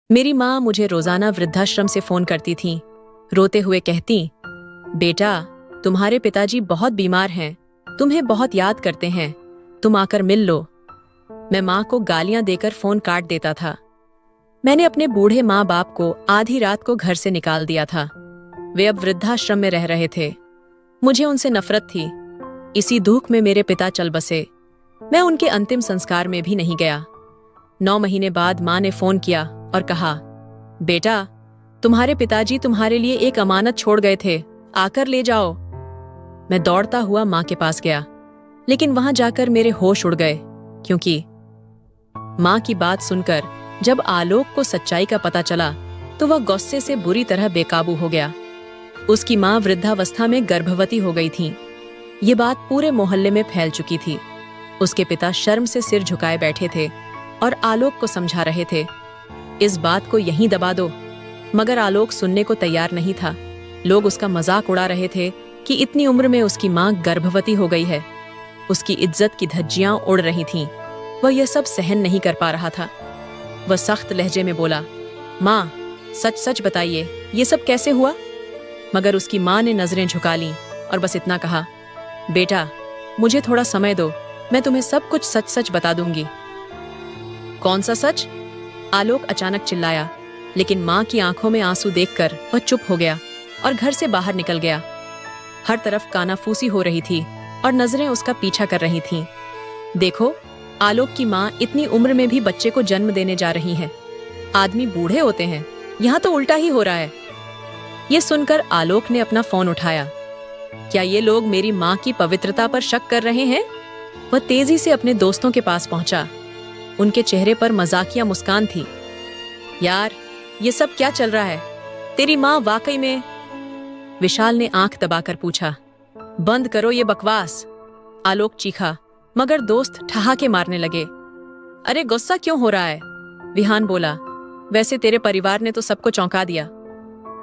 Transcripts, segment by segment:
मेरी माँ मुझे रोजाना वृद्धाश्रम से फोन करती थी, रोते हुए कहती, बेटा तुम्हारे पिताजी बहुत बीमार हैं, तुम्हें बहुत याद करते हैं, तुम आकर मिल लो। मैं माँ को गालियां देकर फोन काट देता था। मैंने अपने बूढ़े माँ बाप को आधी रात को घर से निकाल दिया था। वे अब वृद्धाश्रम में रह रहे थे। मुझे उनसे नफरत थी। इसी दुख में मेरे पिता चल बसे। मैं उनके अंतिम संस्कार में भी नहीं गया। 9 महीने बाद माँ ने फोन किया और कहा, बेटा तुम्हारे पिताजी तुम्हारे लिए एक अमानत छोड़ गए थे, आकर ले जाओ। मैं दौड़ता हुआ माँ के पास गया, लेकिन वहां जाकर मेरे होश उड़ गए, क्योंकि माँ की बात सुनकर जब आलोक को सच्चाई का पता चला तो वह गुस्से से बुरी तरह बेकाबू हो गया। उसकी माँ वृद्धावस्था में गर्भवती हो गई थी। ये बात पूरे मोहल्ले में फैल चुकी थी। उसके पिता शर्म से सिर झुकाए बैठे थे और आलोक को समझा रहे थे, इस बात को यहीं दबा दो। मगर आलोक सुनने को तैयार नहीं था। लोग उसका मजाक उड़ा रहे थे कि इतनी उम्र में उसकी माँ गर्भवती हो गई है। उसकी इज्जत की धज्जियां उड़ रही थीं। वह यह सब सहन नहीं कर पा रहा था। वह सख्त लहजे में बोला, माँ सच सच बताइए, ये सब कैसे हुआ? मगर उसकी माँ ने नजरें झुका लीं और बस इतना कहा, बेटा मुझे थोड़ा समय दो, मैं तुम्हें सब कुछ सच सच बता दूंगी। कौन सा सच? आलोक अचानक चिल्लाया, लेकिन माँ की आंखों में आंसू देखकर वह चुप हो गया और घर से बाहर निकल गया। हर तरफ कानाफूसी हो रही थी और नजरें उसका पीछा कर रही थीं। देखो, आलोक की माँ इतनी उम्र में भी बच्चे को जन्म देने जा रही है। आदमी बूढ़े होते हैं, यहाँ तो उल्टा ही हो रहा है। ये सुनकर आलोक ने अपना फोन उठाया। क्या ये लोग मेरी माँ की पवित्रता पर शक कर रहे हैं? वह तेजी से अपने दोस्तों के पास पहुंचा। उनके चेहरे पर मजाकिया मुस्कान थी। यार, ये सब क्या चल रहा है? तेरी माँ वाकई में? विशाल ने आंख दबाकर पूछा। बंद करो ये बकवास, आलोक चीखा, मगर दोस्त ठहाके मारने लगे। अरे गुस्सा क्यों हो रहा है? विहान बोला, वैसे तेरे परिवार ने तो सबको चौंका दिया।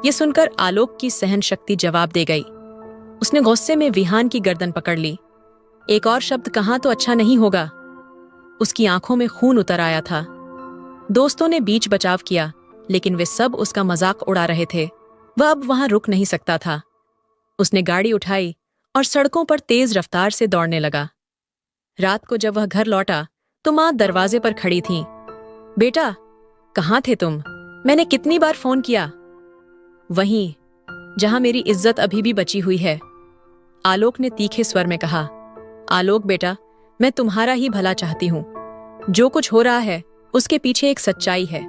ये सुनकर आलोक की सहन शक्ति जवाब दे गई। उसने गुस्से में विहान की गर्दन पकड़ ली। एक और शब्द कहा तो अच्छा नहीं होगा। उसकी आंखों में खून उतर आया था। दोस्तों ने बीच बचाव किया, लेकिन वे सब उसका मजाक उड़ा रहे थे। वह अब वहां रुक नहीं सकता था। उसने गाड़ी उठाई और सड़कों पर तेज रफ्तार से दौड़ने लगा। रात को जब वह घर लौटा तो माँ दरवाजे पर खड़ी थी। बेटा कहाँ थे तुम? मैंने कितनी बार फोन किया। वहीं जहां मेरी इज्जत अभी भी बची हुई है, आलोक ने तीखे स्वर में कहा। आलोक बेटा, मैं तुम्हारा ही भला चाहती हूं। जो कुछ हो रहा है उसके पीछे एक सच्चाई है,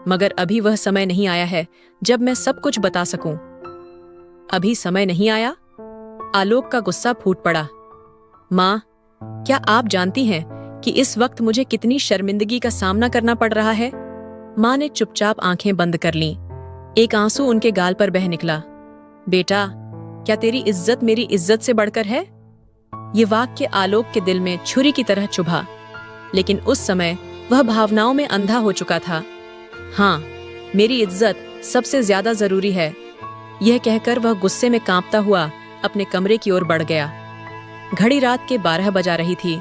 मगर अभी वह समय नहीं आया है जब मैं सब कुछ बता सकूं। अभी समय नहीं आया? आलोक का गुस्सा फूट पड़ा। माँ, क्या आप जानती हैं कि इस वक्त मुझे कितनी शर्मिंदगी का सामना करना पड़ रहा है? माँ ने चुपचाप आंखें बंद कर लीं। एक आंसू उनके गाल पर बह निकला। बेटा, क्या तेरी इज्जत मेरी इज्जत से बढ़कर है? ये वाक्य आलोक के दिल में छुरी की तरह चुभा, लेकिन उस समय वह भावनाओं में अंधा हो चुका था। हाँ, मेरी इज्जत सबसे ज्यादा जरूरी है। यह कहकर वह गुस्से में कांपता हुआ अपने कमरे की ओर बढ़ गया। घड़ी रात के 12 बजा रही थी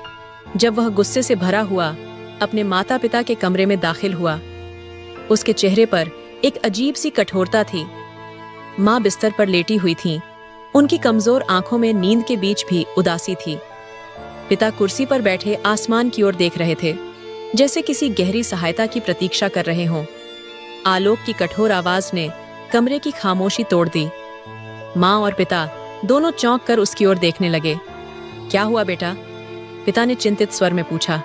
जब वह गुस्से से भरा हुआ अपने माता पिता के कमरे में दाखिल हुआ। उसके चेहरे पर एक अजीब सी कठोरता थी। माँ बिस्तर पर लेटी हुई थीं। उनकी कमजोर आंखों में नींद के बीच भी उदासी थी। पिता कुर्सी पर बैठे आसमान की ओर देख रहे थे, जैसे किसी गहरी सहायता की प्रतीक्षा कर रहे हों। आलोक की कठोर आवाज ने कमरे की खामोशी तोड़ दी। माँ और पिता दोनों चौंक कर उसकी ओर देखने लगे। क्या हुआ बेटा? पिता ने चिंतित स्वर में पूछा।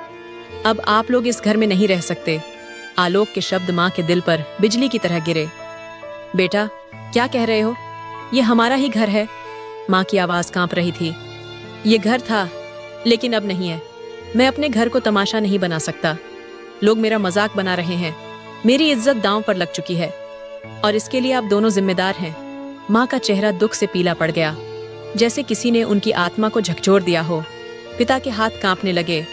अब आप लोग इस घर में नहीं रह सकते। आलोक के शब्द माँ के दिल पर बिजली की तरह गिरे। बेटा क्या कह रहे हो? ये हमारा ही घर है। माँ की आवाज कांप रही थी। ये घर था, लेकिन अब नहीं है। मैं अपने घर को तमाशा नहीं बना सकता। लोग मेरा मजाक बना रहे हैं। मेरी इज्जत दांव पर लग चुकी है और इसके लिए आप दोनों जिम्मेदार हैं। माँ का चेहरा दुख से पीला पड़ गया, जैसे किसी ने उनकी आत्मा को झकझोर दिया हो। पिता के हाथ कांपने लगे।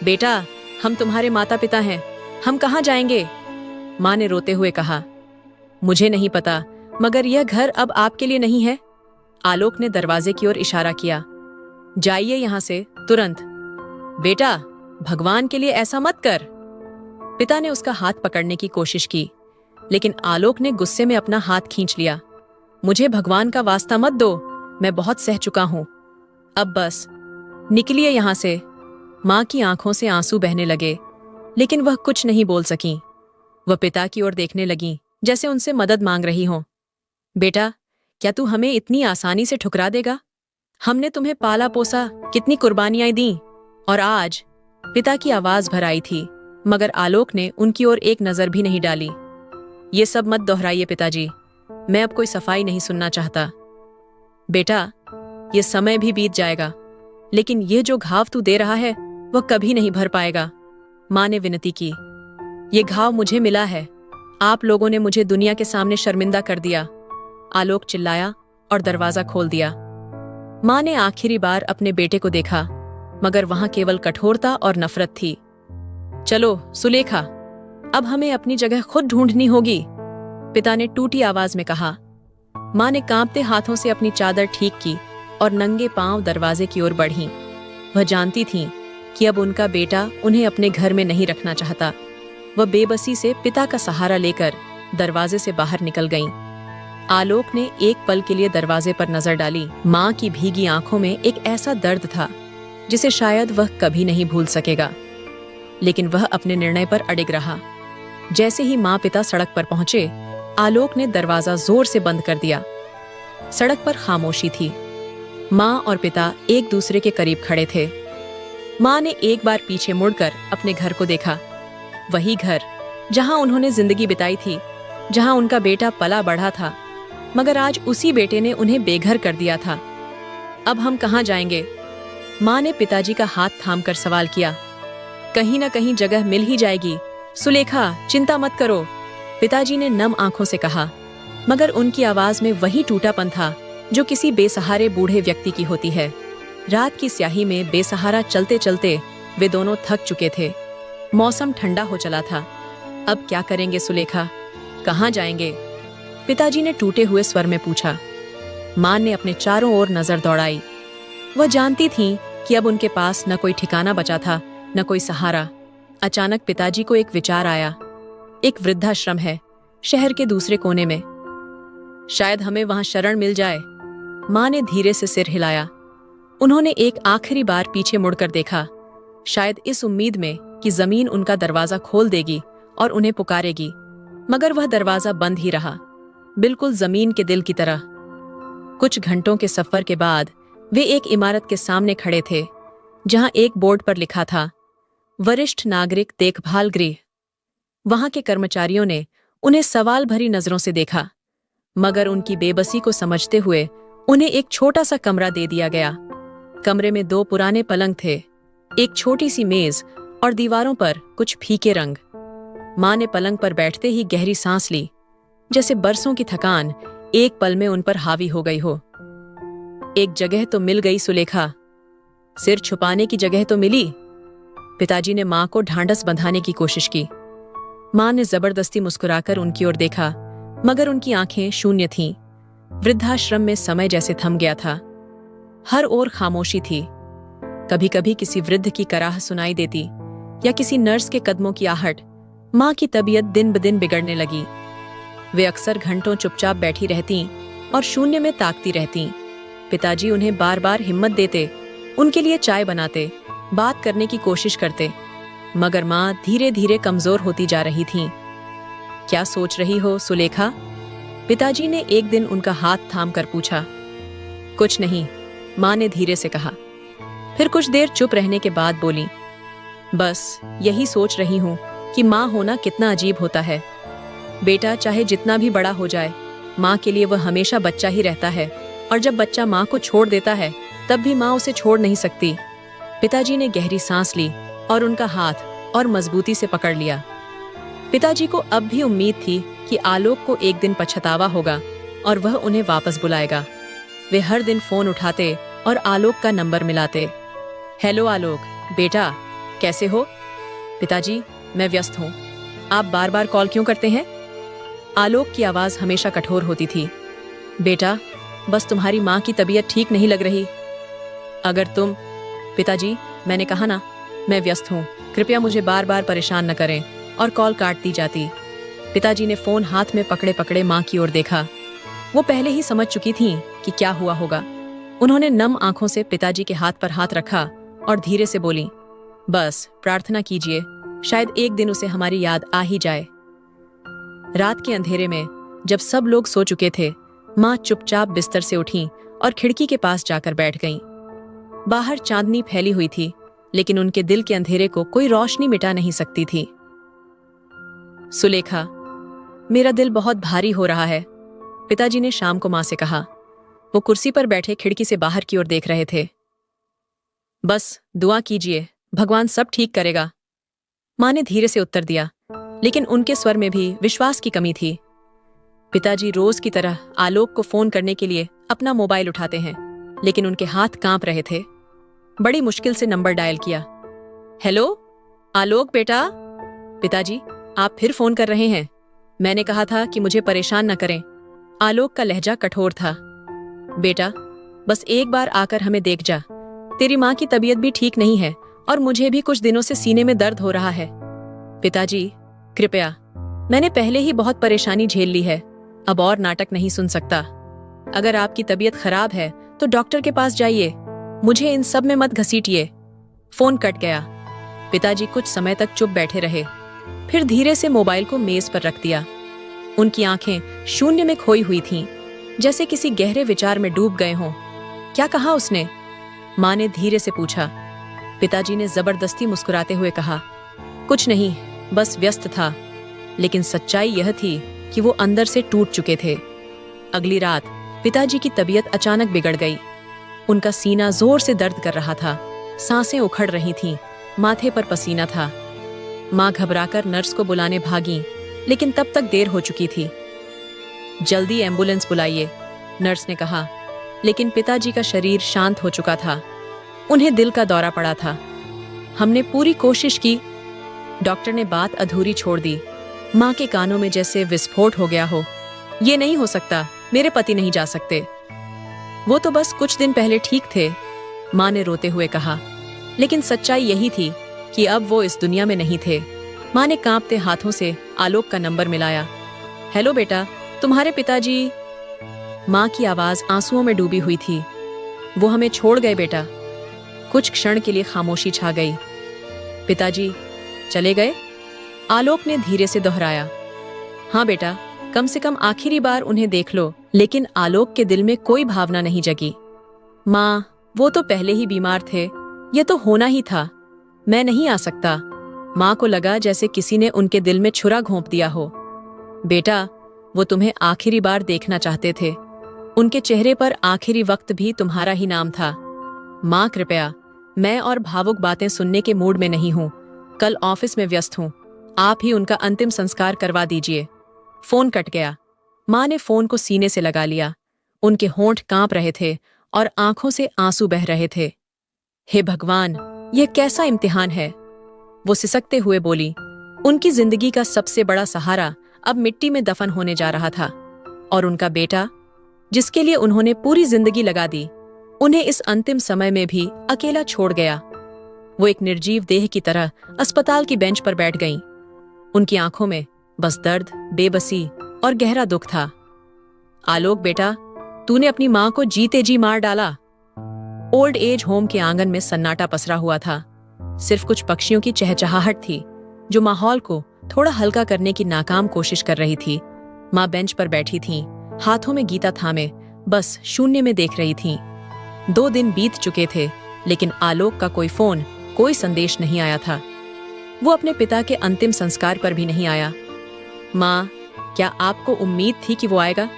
बेटा, हम तुम्हारे माता पिता हैं, हम कहाँ जाएंगे? माँ ने रोते हुए कहा। मुझे नहीं पता, मगर यह घर अब आपके लिए नहीं है। आलोक ने दरवाजे की ओर इशारा किया। जाइए यहाँ से तुरंत। बेटा, भगवान के लिए ऐसा मत कर। पिता ने उसका हाथ पकड़ने की कोशिश की, लेकिन आलोक ने गुस्से में अपना हाथ खींच लिया। मुझे भगवान का वास्ता मत दो, मैं बहुत सह चुका हूं, अब बस निकलिए यहां से। मां की आंखों से आंसू बहने लगे, लेकिन वह कुछ नहीं बोल सकी। वह पिता की ओर देखने लगी, जैसे उनसे मदद मांग रही हो। बेटा, क्या तू हमें इतनी आसानी से ठुकरा देगा? हमने तुम्हें पाला पोसा, कितनी कुर्बानियां दी, और आज। पिता की आवाज भर आई थी, मगर आलोक ने उनकी ओर एक नजर भी नहीं डाली। ये सब मत दोहराइए पिताजी, मैं अब कोई सफाई नहीं सुनना चाहता। बेटा, ये समय भी बीत जाएगा, लेकिन यह जो घाव तू दे रहा है वह कभी नहीं भर पाएगा। मां ने विनती की। ये घाव मुझे मिला है, आप लोगों ने मुझे दुनिया के सामने शर्मिंदा कर दिया। आलोक चिल्लाया और दरवाजा खोल दिया। मां ने आखिरी बार अपने बेटे को देखा, मगर वहां केवल कठोरता और नफरत थी। चलो सुलेखा, अब हमें अपनी जगह खुद ढूंढनी होगी, पिता ने टूटी आवाज में कहा। मां ने कांपते हाथों से अपनी चादर ठीक की और नंगे पांव दरवाजे की ओर बढ़ी। वह जानती थीं कि अब उनका बेटा उन्हें अपने घर में नहीं रखना चाहता। वह बेबसी से पिता का सहारा लेकर दरवाजे से बाहर निकल गईं। आलोक ने एक पल के लिए दरवाजे पर नजर डाली। मां की भीगी आंखों में एक ऐसा दर्द था जिसे शायद वह कभी नहीं भूल सकेगा, लेकिन वह अपने निर्णय पर अडिग रहा। जैसे ही मां पिता सड़क पर पहुंचे, आलोक ने दरवाजा जोर से बंद कर दिया। सड़क पर खामोशी थी। मां और पिता एक दूसरे के करीब खड़े थे। मां ने एक बार पीछे मुड़कर अपने घर को देखा, वही घर जहां उन्होंने जिंदगी बिताई थी, जहां उनका बेटा पला बढ़ा था, मगर आज उसी बेटे ने उन्हें बेघर कर दिया था। अब हम कहां जाएंगे? मां ने पिताजी का हाथ थामकर सवाल किया। कहीं ना कहीं जगह मिल ही जाएगी सुलेखा, चिंता मत करो, पिताजी ने नम आंखों से कहा, मगर उनकी आवाज में वही टूटापन था जो किसी बेसहारे बूढ़े व्यक्ति की होती है। रात की स्याही में बेसहारा चलते चलते वे दोनों थक चुके थे। मौसम ठंडा हो चला था। अब क्या करेंगे सुलेखा, कहां जाएंगे? पिताजी ने टूटे हुए स्वर में पूछा। मां ने अपने चारों ओर नजर दौड़ाई। वह जानती थीं कि अब उनके पास न कोई ठिकाना बचा था, न कोई सहारा। अचानक पिताजी को एक विचार आया। एक वृद्धाश्रम है शहर के दूसरे कोने में, शायद हमें वहां शरण मिल जाए। मां ने धीरे से सिर हिलाया। उन्होंने एक आखिरी बार पीछे मुड़कर देखा, शायद इस उम्मीद में कि जमीन उनका दरवाजा खोल देगी और उन्हें पुकारेगी, मगर वह दरवाजा बंद ही रहा, बिल्कुल जमीन के दिल की तरह। कुछ घंटों के सफर के बाद वे एक इमारत के सामने खड़े थे, जहां एक बोर्ड पर लिखा था, वरिष्ठ नागरिक देखभाल गृह। वहां के कर्मचारियों ने उन्हें सवाल भरी नजरों से देखा, मगर उनकी बेबसी को समझते हुए उन्हें एक छोटा सा कमरा दे दिया गया। कमरे में 2 पुराने पलंग थे, एक छोटी सी मेज और दीवारों पर कुछ फीके रंग। मां ने पलंग पर बैठते ही गहरी सांस ली, जैसे बरसों की थकान एक पल में उन पर हावी हो गई हो। एक जगह तो मिल गई सुलेखा, सिर छुपाने की जगह तो मिली। पिताजी ने मां को ढांढस बंधाने की कोशिश की। मां ने जबरदस्ती मुस्कुराकर उनकी ओर देखा, मगर उनकी आंखें शून्य थीं। वृद्धाश्रम में समय जैसे थम गया था। हर ओर खामोशी थी। कभी कभी किसी वृद्ध की कराह सुनाई देती या किसी नर्स के कदमों की आहट। मां की तबीयत दिन ब दिन बिगड़ने लगी। वे अक्सर घंटों चुपचाप बैठी रहती और शून्य में ताकती रहती। पिताजी उन्हें बार बार हिम्मत देते, उनके लिए चाय बनाते, बात करने की कोशिश करते, मगर मां धीरे धीरे कमजोर होती जा रही थीं। क्या सोच रही हो सुलेखा? पिताजी ने एक दिन उनका हाथ थाम कर पूछा। कुछ नहीं, मां ने धीरे से कहा। फिर कुछ देर चुप रहने के बाद बोली, बस यही सोच रही हूं कि मां होना कितना अजीब होता है। बेटा चाहे जितना भी बड़ा हो जाए, मां के लिए वह हमेशा बच्चा ही रहता है, और जब बच्चा मां को छोड़ देता है तब भी मां उसे छोड़ नहीं सकती। पिताजी ने गहरी सांस ली और उनका हाथ और मजबूती से पकड़ लिया। पिताजी को अब भी उम्मीद थी कि आलोक को एक दिन पछतावा होगा और वह उन्हें वापस बुलाएगा। वे हर दिन फोन उठाते और आलोक का नंबर मिलाते। हेलो आलोक, बेटा कैसे हो? पिताजी मैं व्यस्त हूँ, आप बार बार कॉल क्यों करते हैं? आलोक की आवाज हमेशा कठोर होती थी। बेटा बस तुम्हारी माँ की तबीयत ठीक नहीं लग रही। अगर तुम... पिताजी मैंने कहा ना, मैं व्यस्त हूँ, कृपया मुझे बार बार परेशान न करें। और कॉल काट दी जाती। पिताजी ने फोन हाथ में पकड़े पकड़े माँ की ओर देखा। वो पहले ही समझ चुकी थीं कि क्या हुआ होगा। उन्होंने नम आंखों से पिताजी के हाथ पर हाथ रखा और धीरे से बोली, बस प्रार्थना कीजिए, शायद एक दिन उसे हमारी याद आ ही जाए। रात के अंधेरे में जब सब लोग सो चुके थे, माँ चुपचाप बिस्तर से उठी और खिड़की के पास जाकर बैठ गईं। बाहर चांदनी फैली हुई थी, लेकिन उनके दिल के अंधेरे को कोई रोशनी मिटा नहीं सकती थी। सुलेखा, मेरा दिल बहुत भारी हो रहा है, पिताजी ने शाम को माँ से कहा। वो कुर्सी पर बैठे खिड़की से बाहर की ओर देख रहे थे। बस दुआ कीजिए, भगवान सब ठीक करेगा, माँ ने धीरे से उत्तर दिया, लेकिन उनके स्वर में भी विश्वास की कमी थी। पिताजी रोज की तरह आलोक को फोन करने के लिए अपना मोबाइल उठाते हैं, लेकिन उनके हाथ कांप रहे थे। बड़ी मुश्किल से नंबर डायल किया। हेलो आलोक बेटा। पिताजी, आप फिर फोन कर रहे हैं? मैंने कहा था कि मुझे परेशान न करें। आलोक का लहजा कठोर था। बेटा, बस एक बार आकर हमें देख जा। तेरी माँ की तबीयत भी ठीक नहीं है और मुझे भी कुछ दिनों से सीने में दर्द हो रहा है। पिताजी, कृपया, मैंने पहले ही बहुत परेशानी झेल ली है, अब और नाटक नहीं सुन सकता। अगर आपकी तबीयत खराब है तो डॉक्टर के पास जाइए, मुझे इन सब में मत घसीटिए। फोन कट गया। पिताजी कुछ समय तक चुप बैठे रहे, फिर धीरे से मोबाइल को मेज पर रख दिया। उनकी आंखें शून्य में खोई हुई थीं, जैसे किसी गहरे विचार में डूब गए हों। क्या कहा उसने? माँ ने धीरे से पूछा। पिताजी ने जबरदस्ती मुस्कुराते हुए कहा, कुछ नहीं, बस व्यस्त था। लेकिन सच्चाई यह थी कि वो अंदर से टूट चुके थे। अगली रात पिताजी की तबीयत अचानक बिगड़ गई। उनका सीना जोर से दर्द कर रहा था, सांसें उखड़ रही थीं, माथे पर पसीना था। माँ घबराकर नर्स को बुलाने भागी, लेकिन तब तक देर हो चुकी थी। जल्दी एम्बुलेंस बुलाइए, नर्स ने कहा, लेकिन पिताजी का शरीर शांत हो चुका था। उन्हें दिल का दौरा पड़ा था। हमने पूरी कोशिश की। डॉक्टर ने बात अधूरी छोड़ दी। माँ के कानों में जैसे विस्फोट हो गया हो। ये नहीं हो सकता, मेरे पति नहीं जा सकते। वो तो बस कुछ दिन पहले ठीक थे, माँ ने रोते हुए कहा। लेकिन सच्चाई यही थी कि अब वो इस दुनिया में नहीं थे। माँ ने कांपते हाथों से आलोक का नंबर मिलाया। हेलो बेटा, तुम्हारे पिताजी। माँ की आवाज आंसुओं में डूबी हुई थी। वो हमें छोड़ गए बेटा। कुछ क्षण के लिए खामोशी छा गई। पिताजी चले गए? आलोक ने धीरे से दोहराया। हाँ बेटा, कम से कम आखिरी बार उन्हें देख लो। लेकिन आलोक के दिल में कोई भावना नहीं जगी। माँ, वो तो पहले ही बीमार थे, ये तो होना ही था। मैं नहीं आ सकता। माँ को लगा जैसे किसी ने उनके दिल में छुरा घोंप दिया हो। बेटा, वो तुम्हें आखिरी बार देखना चाहते थे। उनके चेहरे पर आखिरी वक्त भी तुम्हारा ही नाम था। माँ कृपया, मैं और भावुक बातें सुनने के मूड में नहीं हूँ। कल ऑफिस में व्यस्त हूँ, आप ही उनका अंतिम संस्कार करवा दीजिए। फोन कट गया। माँ ने फोन को सीने से लगा लिया। उनके होंठ कांप रहे थे और आंखों से आंसू बह रहे थे। हे भगवान, यह कैसा इम्तिहान है, वो सिसकते हुए बोली। उनकी जिंदगी का सबसे बड़ा सहारा अब मिट्टी में दफन होने जा रहा था, और उनका बेटा, जिसके लिए उन्होंने पूरी जिंदगी लगा दी, उन्हें इस अंतिम समय में भी अकेला छोड़ गया। वो एक निर्जीव देह की तरह अस्पताल की बेंच पर बैठ गईं। उनकी आंखों में बस दर्द, बेबसी और गहरा दुख था। आलोक बेटा, तूने अपनी मां को जीते जी मार डाला। ओल्ड एज होम के आंगन में सन्नाटा पसरा हुआ था। सिर्फ कुछ पक्षियों की चहचहाहट थी, जो माहौल को थोड़ा हल्का करने की नाकाम कोशिश कर रही थी। माँ बेंच पर बैठी थीं, हाथों में गीता थामे बस शून्य में देख रही थीं। 2 दिन बीत चुके थे, लेकिन आलोक का कोई फोन, कोई संदेश नहीं आया था। वो अपने पिता के अंतिम संस्कार पर भी नहीं आया। माँ, क्या आपको उम्मीद थी कि वो आएगा?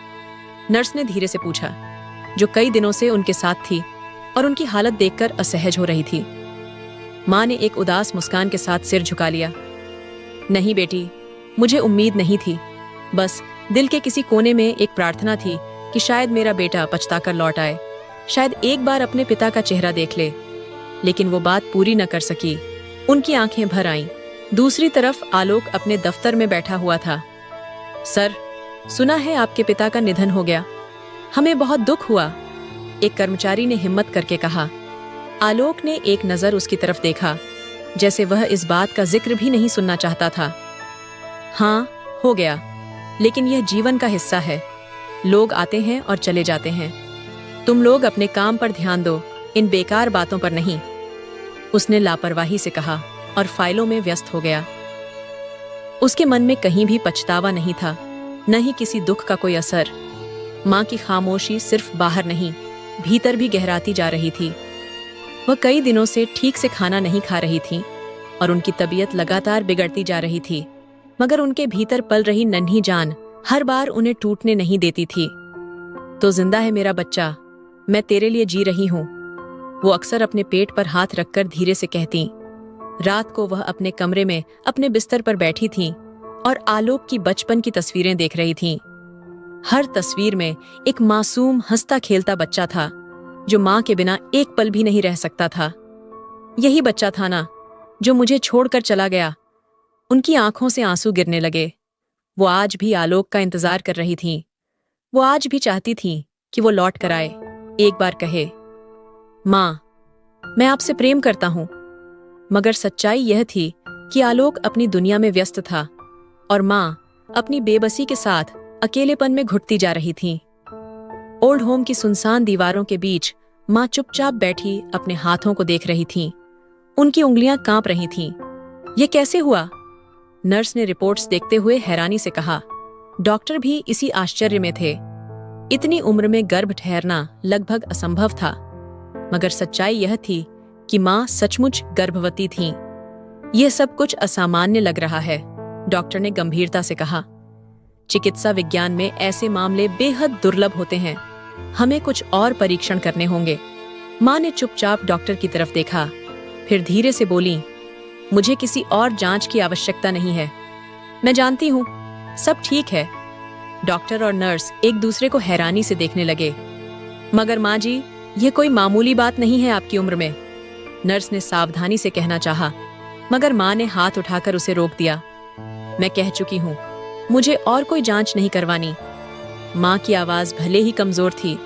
नर्स ने धीरे से पूछा, जो कई दिनों से उनके साथ थी और उनकी हालत देखकर असहज हो रही थी। माँ ने एक उदास मुस्कान के साथ सिर झुका लिया। नहीं बेटी, मुझे उम्मीद नहीं थी। बस दिल के किसी कोने में एक प्रार्थना थी कि शायद मेरा बेटा पछताकर लौट आए, शायद एक बार अपने पिता का चेहरा देख ले। लेकिन वो बात पूरी न कर सकी। उनकी आंखें भर आईं। दूसरी तरफ आलोक अपने दफ्तर में बैठा हुआ था। सर, सुना है आपके पिता का निधन हो गया। हमें बहुत दुख हुआ, एक कर्मचारी ने हिम्मत करके कहा। आलोक ने एक नजर उसकी तरफ देखा, जैसे वह इस बात का जिक्र भी नहीं सुनना चाहता था। हाँ, हो गया, लेकिन यह जीवन का हिस्सा है। लोग आते हैं और चले जाते हैं। तुम लोग अपने काम पर ध्यान दो, इन बेकार बातों पर नहीं। उसने लापरवाही से कहा और फाइलों में व्यस्त हो गया। उसके मन में कहीं भी पछतावा नहीं था, न ही किसी दुख का कोई असर। माँ की खामोशी सिर्फ बाहर नहीं, भीतर भी गहराती जा रही थी। वह कई दिनों से ठीक से खाना नहीं खा रही थी और उनकी तबीयत लगातार बिगड़ती जा रही थी, मगर उनके भीतर पल रही नन्ही जान हर बार उन्हें टूटने नहीं देती थी। तो जिंदा है मेरा बच्चा, मैं तेरे लिए जी रही हूँ, वो अक्सर अपने पेट पर हाथ रखकर धीरे से कहती। रात को वह अपने कमरे में अपने बिस्तर पर बैठी थी और आलोक की बचपन की तस्वीरें देख रही थीं। हर तस्वीर में एक मासूम हंसता खेलता बच्चा था जो माँ के बिना एक पल भी नहीं रह सकता था। यही बच्चा था ना जो मुझे छोड़कर चला गया। उनकी आंखों से आंसू गिरने लगे। वो आज भी आलोक का इंतजार कर रही थीं। वो आज भी चाहती थीं कि वो लौट कर आए, एक बार कहे, माँ, मैं आपसे प्रेम करता हूं। मगर सच्चाई यह थी कि आलोक अपनी दुनिया में व्यस्त था और माँ अपनी बेबसी के साथ अकेलेपन में घुटती जा रही थी। ओल्ड होम की सुनसान दीवारों के बीच माँ चुपचाप बैठी अपने हाथों को देख रही थी। उनकी उंगलियां कांप रही थीं। यह कैसे हुआ? नर्स ने रिपोर्ट्स देखते हुए हैरानी से कहा। डॉक्टर भी इसी आश्चर्य में थे। इतनी उम्र में गर्भ ठहरना लगभग असंभव था, मगर सच्चाई यह थी कि माँ सचमुच गर्भवती थीं। यह सब कुछ असामान्य लग रहा है, डॉक्टर ने गंभीरता से कहा। चिकित्सा विज्ञान में ऐसे मामले बेहद दुर्लभ होते हैं। हमें कुछ और परीक्षण करने होंगे। माँ ने चुपचाप डॉक्टर की तरफ देखा, फिर धीरे से बोली, मुझे किसी और जांच की आवश्यकता नहीं है। मैं जानती हूँ, सब ठीक है। डॉक्टर और नर्स एक दूसरे को हैरानी से देखने लगे। मगर माँ जी, यह कोई मामूली बात नहीं है आपकी उम्र में, नर्स ने सावधानी से कहना चाहा, मगर माँ ने हाथ उठाकर उसे रोक दिया। मैं कह चुकी हूँ, मुझे और कोई जांच नहीं करवानी। माँ की आवाज भले ही कमजोर थी,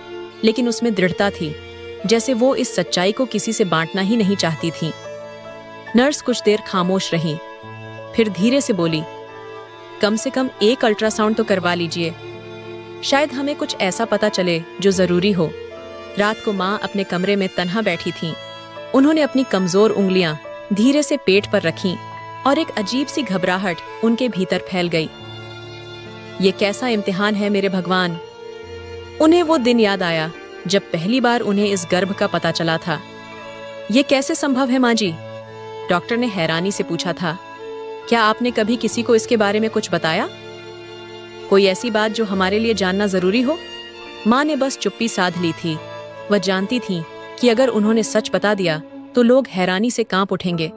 लेकिन उसमें दृढ़ता थी, जैसे वो इस सच्चाई को किसी से बांटना ही नहीं चाहती थी। नर्स कुछ देर खामोश रही, फिर धीरे से बोली, कम से कम एक अल्ट्रासाउंड तो करवा लीजिए। शायद हमें कुछ ऐसा पता चले जो जरूरी हो। रात को माँ अपने कमरे में तन्हा बैठी थीं। उन्होंने अपनी कमजोर उंगलियां धीरे से पेट पर रखीं और एक अजीब सी घबराहट उनके भीतर फैल गई। ये कैसा इम्तिहान है मेरे भगवान। उन्हें वो दिन याद आया जब पहली बार उन्हें इस गर्भ का पता चला था। ये कैसे संभव है माँ जी? डॉक्टर ने हैरानी से पूछा था। क्या आपने कभी किसी को इसके बारे में कुछ बताया? कोई ऐसी बात जो हमारे लिए जानना जरूरी हो? माँ ने बस चुप्पी साध ली थी। वह जानती थी कि अगर उन्होंने सच बता दिया तो लोग हैरानी से कांप उठेंगे।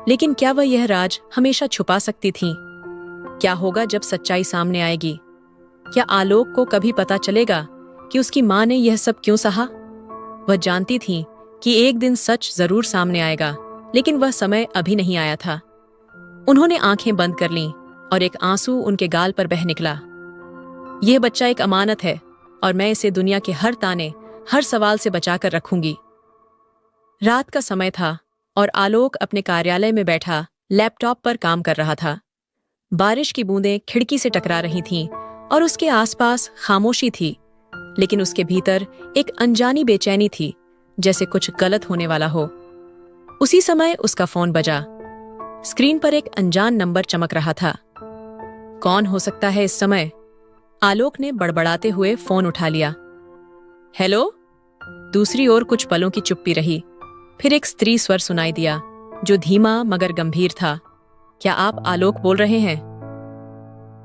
लेकिन क्या वह यह राज हमेशा छुपा सकती थीं? क्या होगा जब सच्चाई सामने आएगी? क्या आलोक को कभी पता चलेगा कि उसकी माँ ने यह सब क्यों सहा? वह जानती थी कि एक दिन सच जरूर सामने आएगा, लेकिन वह समय अभी नहीं आया था। उन्होंने आंखें बंद कर लीं और एक आंसू उनके गाल पर बह निकला। यह बच्चा एक अमानत है और मैं इसे दुनिया के हर ताने, हर सवाल से बचाकर रखूंगी। रात का समय था और आलोक अपने कार्यालय में बैठा लैपटॉप पर काम कर रहा था। बारिश की बूंदें खिड़की से टकरा रही थीं और उसके आसपास खामोशी थी, लेकिन उसके भीतर एक अनजानी बेचैनी थी, जैसे कुछ गलत होने वाला हो। उसी समय उसका फोन बजा। स्क्रीन पर एक अनजान नंबर चमक रहा था। कौन हो सकता है इस समय? आलोक ने बड़बड़ाते हुए फोन उठा लिया। हेलो? दूसरी ओर कुछ पलों की चुप्पी रही। फिर एक स्त्री स्वर सुनाई दिया, जो धीमा मगर गंभीर था। क्या आप आलोक बोल रहे हैं?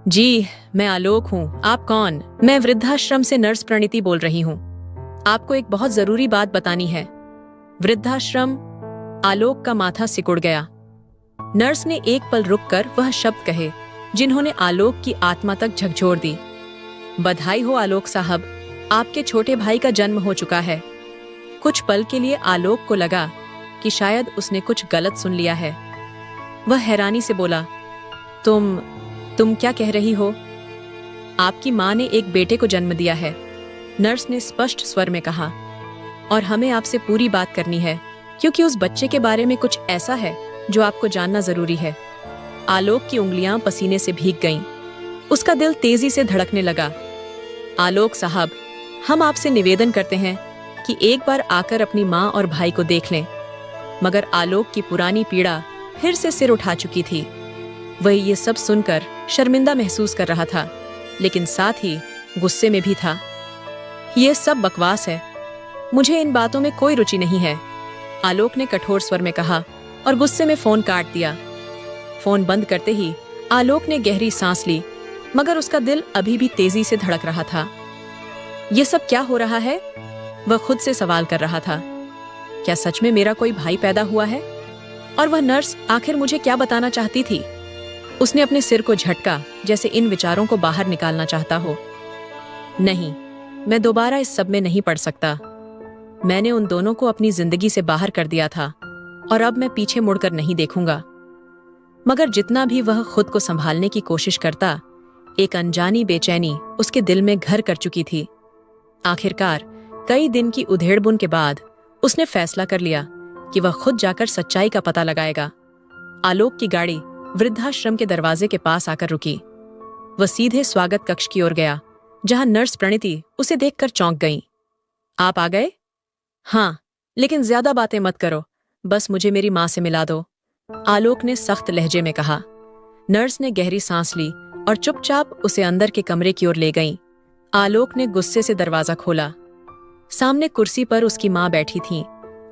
जी, मैं आलोक हूं। आप कौन? मैं वृद्धाश्रम से नर्स प्रणीति बोल रही हूं। आपको एक बहुत जरूरी बात बतानी है। वृद्धाश्रम? आलोक का माथा सिकुड़ गया। नर्स ने एक पल रुककर वह शब्द कहे जिन्होंने आलोक की आत्मा तक झकझोर दी। बधाई हो आलोक साहब, आपके छोटे भाई का जन्म हो चुका है। कुछ पल के लिए आलोक को लगा कि शायद उसने कुछ गलत सुन लिया है। वह हैरानी से बोला, तुम क्या कह रही हो? आपकी माँ ने एक बेटे को जन्म दिया है, नर्स ने स्पष्ट स्वर में कहा, और हमें आपसे पूरी बात करनी है क्योंकि उस बच्चे के बारे में कुछ ऐसा है जो आपको जानना जरूरी है। आलोक की उंगलियां पसीने से भीग गईं। उसका दिल तेजी से धड़कने लगा। आलोक साहब, हम आपसे निवेदन करते हैं कि एक बार आकर अपनी माँ और भाई को देख लें। मगर आलोक की पुरानी पीड़ा फिर से सिर उठा चुकी थी। वह ये सब सुनकर शर्मिंदा महसूस कर रहा था, लेकिन साथ ही गुस्से में भी था। ये सब बकवास है, मुझे इन बातों में कोई रुचि नहीं है, आलोक ने कठोर स्वर में कहा और गुस्से में फोन काट दिया। फोन बंद करते ही आलोक ने गहरी सांस ली, मगर उसका दिल अभी भी तेजी से धड़क रहा था। ये सब क्या हो रहा है? वह खुद से सवाल कर रहा था। क्या सच में मेरा कोई भाई पैदा हुआ है? और वह नर्स आखिर मुझे क्या बताना चाहती थी? उसने अपने सिर को झटका, जैसे इन विचारों को बाहर निकालना चाहता हो। नहीं, मैं दोबारा इस सब में नहीं पड़ सकता। मैंने उन दोनों को अपनी जिंदगी से बाहर कर दिया था और अब मैं पीछे मुड़कर नहीं देखूंगा। मगर जितना भी वह खुद को संभालने की कोशिश करता, एक अनजानी बेचैनी उसके दिल में घर कर चुकी थी। आखिरकार कई दिन की उधेड़बुन के बाद उसने फैसला कर लिया कि वह खुद जाकर सच्चाई का पता लगाएगा। आलोक की गाड़ी वृद्धाश्रम के दरवाजे के पास आकर रुकी। वह सीधे स्वागत कक्ष की ओर गया, जहां नर्स प्रणीति उसे देखकर चौंक गई। आप आ गए? हाँ, लेकिन ज्यादा बातें मत करो, बस मुझे मेरी माँ से मिला दो, आलोक ने सख्त लहजे में कहा। नर्स ने गहरी सांस ली और चुपचाप उसे अंदर के कमरे की ओर ले गईं। आलोक ने गुस्से से दरवाजा खोला। सामने कुर्सी पर उसकी माँ बैठी थी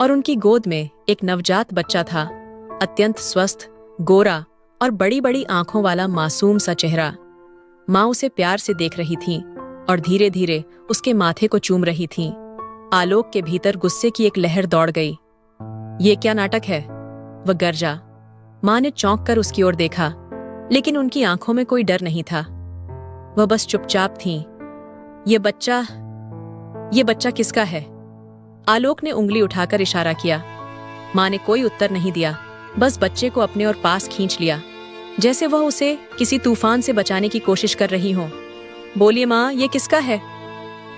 और उनकी गोद में एक नवजात बच्चा था। अत्यंत स्वस्थ, गोरा और बड़ी बड़ी आंखों वाला मासूम सा चेहरा। माँ उसे प्यार से देख रही थी और धीरे धीरे उसके माथे को चूम रही थी। आलोक के भीतर गुस्से की एक लहर दौड़ गई। ये क्या नाटक है? वह गरजा। माँ ने चौंक कर उसकी ओर देखा, लेकिन उनकी आंखों में कोई डर नहीं था। वह बस चुपचाप थीं। ये बच्चा किसका है? आलोक ने उंगली उठाकर इशारा किया। माँ ने कोई उत्तर नहीं दिया, बस बच्चे को अपने और पास खींच लिया, जैसे वह उसे किसी तूफान से बचाने की कोशिश कर रही हो। बोलिए माँ, ये किसका है?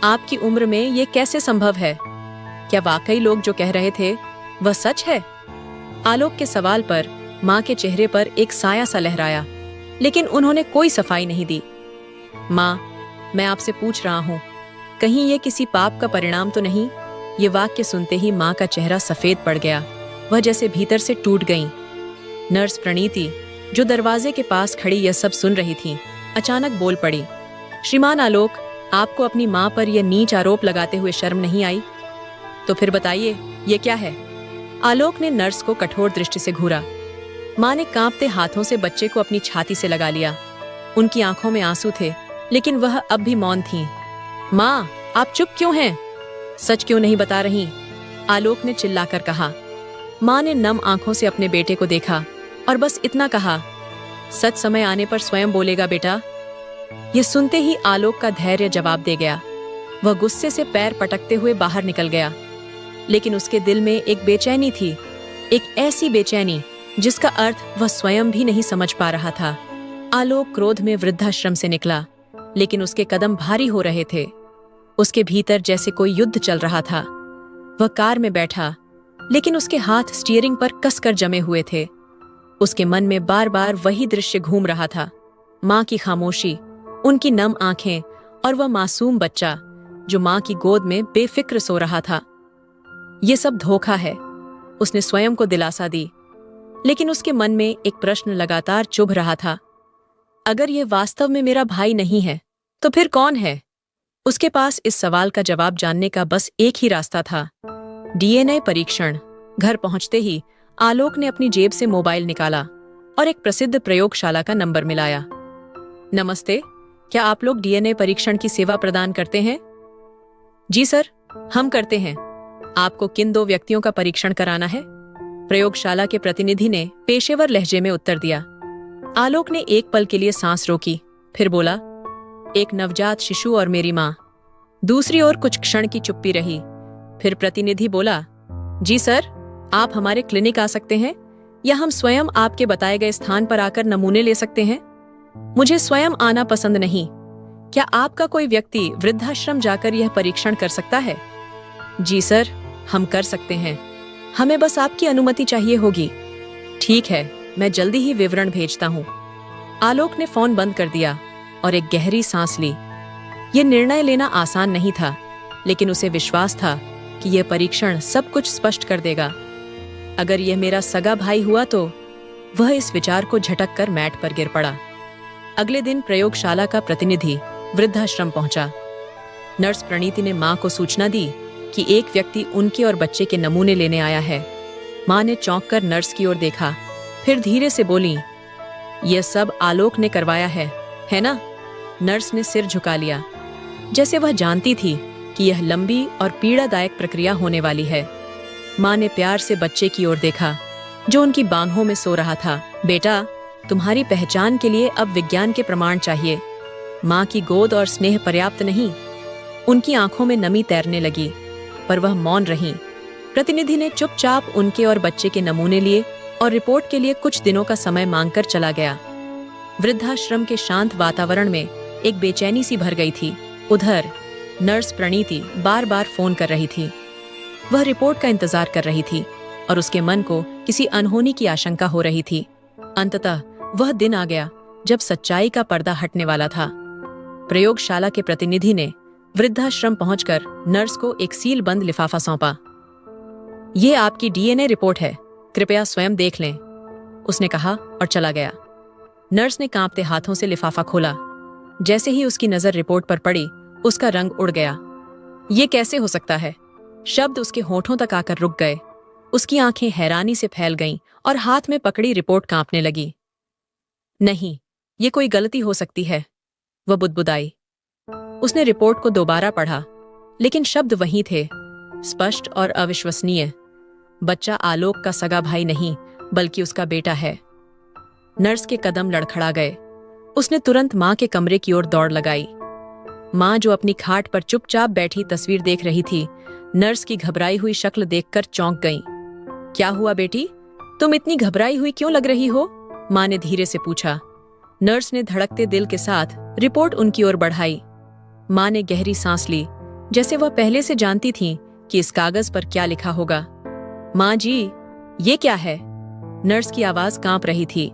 आपकी उम्र में ये कैसे संभव है? क्या वाकई लोग जो कह रहे थे वह सच है? आलोक के सवाल पर माँ के चेहरे पर एक साया सा लहराया, लेकिन उन्होंने कोई सफाई नहीं दी। माँ, मैं आपसे पूछ रहा हूँ, कहीं ये किसी पाप का परिणाम तो नहीं? ये वाक्य सुनते ही माँ का चेहरा सफेद पड़ गया। वह जैसे भीतर से टूट गईं। नर्स प्रणीति, जो दरवाजे के पास खड़ी यह सब सुन रही थी, अचानक बोल पड़ी। श्रीमान आलोक, आपको अपनी माँ पर यह नीच आरोप लगाते हुए शर्म नहीं आई? तो फिर बताइए, ये क्या है? आलोक ने नर्स को कठोर दृष्टि से घूरा। माँ ने कांपते हाथों से बच्चे को अपनी छाती से लगा लिया। उनकी आंखों में आंसू थे, लेकिन वह अब भी मौन थीं। माँ, आप चुप क्यों हैं? सच क्यों नहीं बता रही? आलोक ने चिल्लाकर कहा। माँ ने नम आंखों से अपने बेटे को देखा और बस इतना कहा, सच समय आने पर स्वयं बोलेगा बेटा। यह सुनते ही आलोक का धैर्य जवाब दे गया। वह गुस्से से पैर पटकते हुए बाहर निकल गया, लेकिन उसके दिल में एक बेचैनी थी, एक ऐसी बेचैनी जिसका अर्थ वह स्वयं भी नहीं समझ पा रहा था। आलोक क्रोध में वृद्धाश्रम से निकला, लेकिन उसके कदम भारी हो रहे थे। उसके भीतर जैसे कोई युद्ध चल रहा था। वह कार में बैठा, लेकिन उसके हाथ स्टीयरिंग पर कसकर जमे हुए थे। उसके मन में बार बार वही दृश्य घूम रहा था। माँ की खामोशी, उनकी नम आंखें और वह मासूम बच्चा जो माँ की गोद में बेफिक्र सो रहा था। ये सब धोखा है, उसने स्वयं को दिलासा दी, लेकिन उसके मन में एक प्रश्न लगातार चुभ रहा था। अगर ये वास्तव में मेरा भाई नहीं है, तो फिर कौन है? उसके पास इस सवाल का जवाब जानने का बस एक ही रास्ता था, डीएनए परीक्षण। घर पहुंचते ही आलोक ने अपनी जेब से मोबाइल निकाला और एक प्रसिद्ध प्रयोगशाला का नंबर मिलाया। नमस्ते, क्या आप लोग डीएनए परीक्षण की सेवा प्रदान करते हैं? जी सर, हम करते हैं। आपको किन 2 व्यक्तियों का परीक्षण कराना है? प्रयोगशाला के प्रतिनिधि ने पेशेवर लहजे में उत्तर दिया। आलोक ने एक पल के लिए सांस रोकी, फिर बोला, एक नवजात शिशु और मेरी माँ। दूसरी ओर कुछ क्षण की चुप्पी रही। फिर प्रतिनिधि बोला, जी सर, आप हमारे क्लिनिक आ सकते हैं या हम स्वयं आपके बताए गए स्थान पर आकर नमूने ले सकते हैं। मुझे स्वयं आना पसंद नहीं। क्या आपका कोई व्यक्ति वृद्धाश्रम जाकर यह परीक्षण कर सकता है? जी सर, हम कर सकते हैं। हमें बस आपकी अनुमति चाहिए होगी। ठीक है, मैं जल्दी ही विवरण भेजता हूँ। आलोक ने फोन बंद कर दिया और एक गहरी सांस ली। ये निर्णय लेना आसान नहीं था, लेकिन उसे विश्वास था कि यह परीक्षण सब कुछ स्पष्ट कर देगा। अगर यह मेरा सगा भाई हुआ तो। वह इस विचार को झटक कर मैट पर गिर पड़ा। अगले दिन प्रयोगशाला का प्रतिनिधि वृद्धाश्रम पहुंचा। नर्स प्रणीति ने मां को सूचना दी कि एक व्यक्ति उनके और बच्चे के नमूने लेने आया है। मां ने चौंक कर नर्स की ओर देखा, फिर धीरे से बोली, यह सब आलोक ने करवाया है ना? नर्स ने सिर झुका लिया, जैसे वह जानती थी कि यह लंबी और पीड़ादायक प्रक्रिया होने वाली है। मां ने प्यार से बच्चे की ओर देखा, जो उनकी बाहों में सो रहा था। बेटा, तुम्हारी पहचान के लिए अब विज्ञान के प्रमाण चाहिए। मां की गोद और स्नेह पर्याप्त नहीं। उनकी आंखों में नमी तैरने लगी, पर वह मौन रहीं। प्रतिनिधि ने चुपचाप उनके और बच्चे के नमूने लिए और रिपोर्ट के लिए कुछ दिनों का समय मांगकर चला गया। वृद्धाश्रम के शांत वातावरण में एक बेचैनी सी भर गई थी। उधर नर्स प्रणीति बार बार फोन कर रही थी। वह रिपोर्ट का इंतजार कर रही थी और उसके मन को किसी अनहोनी की आशंका हो रही थी। अंततः वह दिन आ गया जब सच्चाई का पर्दा हटने वाला था। प्रयोगशाला के प्रतिनिधि ने वृद्धाश्रम पहुंचकर नर्स को एक सील बंद लिफाफा सौंपा। ये आपकी डीएनए रिपोर्ट है, कृपया स्वयं देख लें, उसने कहा और चला गया। नर्स ने कांपते हाथों से लिफाफा खोला। जैसे ही उसकी नजर रिपोर्ट पर पड़ी, उसका रंग उड़ गया। ये कैसे हो सकता है? शब्द उसके होठों तक आकर रुक गए। उसकी आंखें हैरानी से फैल गईं और हाथ में पकड़ी रिपोर्ट कांपने लगी। नहीं, ये कोई गलती हो सकती है, वह बुदबुदाई। उसने रिपोर्ट को दोबारा पढ़ा, लेकिन शब्द वही थे, स्पष्ट और अविश्वसनीय। बच्चा आलोक का सगा भाई नहीं, बल्कि उसका बेटा है। नर्स के कदम लड़खड़ा गए। उसने तुरंत मां के कमरे की ओर दौड़ लगाई। मां, जो अपनी खाट पर चुपचाप बैठी तस्वीर देख रही थी, नर्स की घबराई हुई शक्ल देखकर चौंक गईं। क्या हुआ बेटी? तुम इतनी घबराई हुई क्यों लग रही हो? मां ने धीरे से पूछा। नर्स ने धड़कते दिल के साथ रिपोर्ट उनकी ओर बढ़ाई। मां ने गहरी सांस ली, जैसे वह पहले से जानती थीं कि इस कागज पर क्या लिखा होगा। मां जी, ये क्या है? नर्स की आवाज कांप रही थी।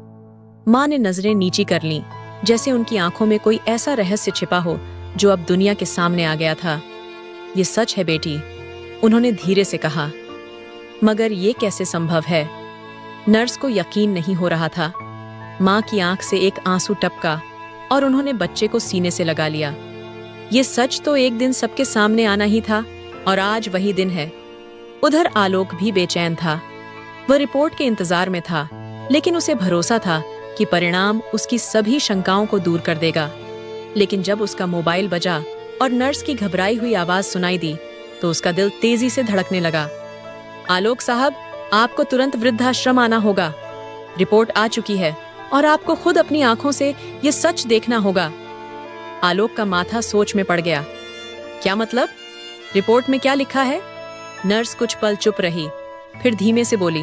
मां ने नजरें नीची कर लीं, जैसे उनकी आंखों में कोई ऐसा रहस्य छिपा हो जो अब दुनिया के सामने आ गया था। ये सच है बेटी, उन्होंने धीरे से कहा। मगर ये कैसे संभव है? नर्स को यकीन नहीं हो रहा था। मां की आंख से एक आंसू टपका और उन्होंने बच्चे को सीने से लगा लिया। ये सच तो एक दिन सबके सामने आना ही था, और आज वही दिन है। उधर आलोक भी बेचैन था। वह रिपोर्ट के इंतजार में था, लेकिन उसे भरोसा था कि परिणाम उसकी सभी शंकाओं को दूर कर देगा। लेकिन जब उसका मोबाइल बजा और नर्स की घबराई हुई आवाज सुनाई दी, तो उसका दिल तेजी से धड़कने लगा। आलोक साहब, आपको तुरंत वृद्धाश्रम आना होगा। रिपोर्ट आ चुकी है और आपको खुद अपनी आंखों से ये सच देखना होगा। आलोक का माथा सोच में पड़ गया। क्या मतलब? रिपोर्ट में क्या लिखा है? नर्स कुछ पल चुप रही, फिर धीमे से बोली,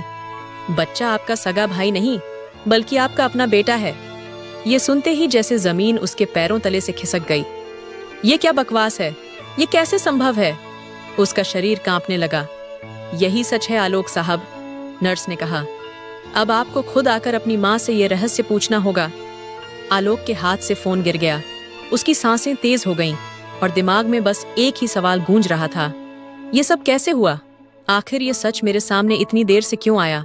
बच्चा आपका सगा भाई नहीं, बल्कि आपका अपना बेटा है। ये सुनते ही जैसे जमीन उसके पैरों तले से खिसक गई। ये क्या बकवास है? ये कैसे संभव है? उसका शरीर कांपने लगा। यही सच है आलोक साहब, नर्स ने कहा। अब आपको खुद आकर अपनी मां से यह रहस्य पूछना होगा। आलोक के हाथ से फोन गिर गया। उसकी सांसें तेज हो गईं और दिमाग में बस एक ही सवाल गूंज रहा था, ये सब कैसे हुआ? आखिर ये सच मेरे सामने इतनी देर से क्यों आया?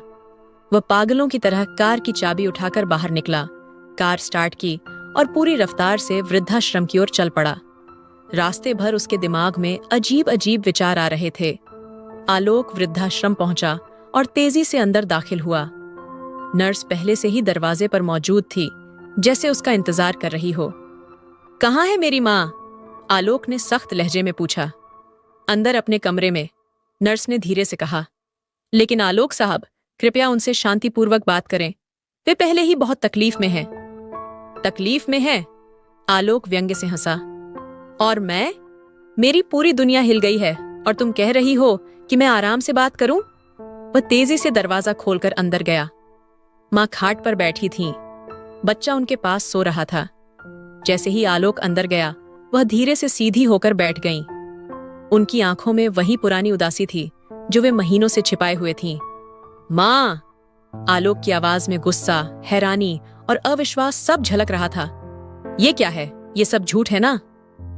वह पागलों की तरह कार की चाबी उठाकर बाहर निकला, कार स्टार्ट की और पूरी रफ्तार से वृद्धाश्रम की ओर चल पड़ा। रास्ते भर उसके दिमाग में अजीब अजीब विचार आ रहे थे। आलोक वृद्धाश्रम पहुंचा और तेजी से अंदर दाखिल हुआ। नर्स पहले से ही दरवाजे पर मौजूद थी, जैसे उसका इंतजार कर रही हो। कहाँ है मेरी माँ? आलोक ने सख्त लहजे में पूछा। अंदर अपने कमरे में, नर्स ने धीरे से कहा। लेकिन आलोक साहब, कृपया उनसे शांतिपूर्वक बात करें, वे पहले ही बहुत तकलीफ में हैं। तकलीफ में है? आलोक व्यंग्य से हंसा। और मैं? मेरी पूरी दुनिया हिल गई है और तुम कह रही हो कि मैं आराम से बात करूं? वह तेजी से दरवाजा खोलकर अंदर गया। मां खाट पर बैठी थीं। बच्चा उनके पास सो रहा था। जैसे ही आलोक अंदर गया, वह धीरे से सीधी होकर बैठ गईं। उनकी आंखों में वही पुरानी उदासी थी जो वे महीनों से छिपाए हुए थीं। मां! आलोक की आवाज में गुस्सा, हैरानी और अविश्वास सब झलक रहा था। ये क्या है? ये सब झूठ है ना?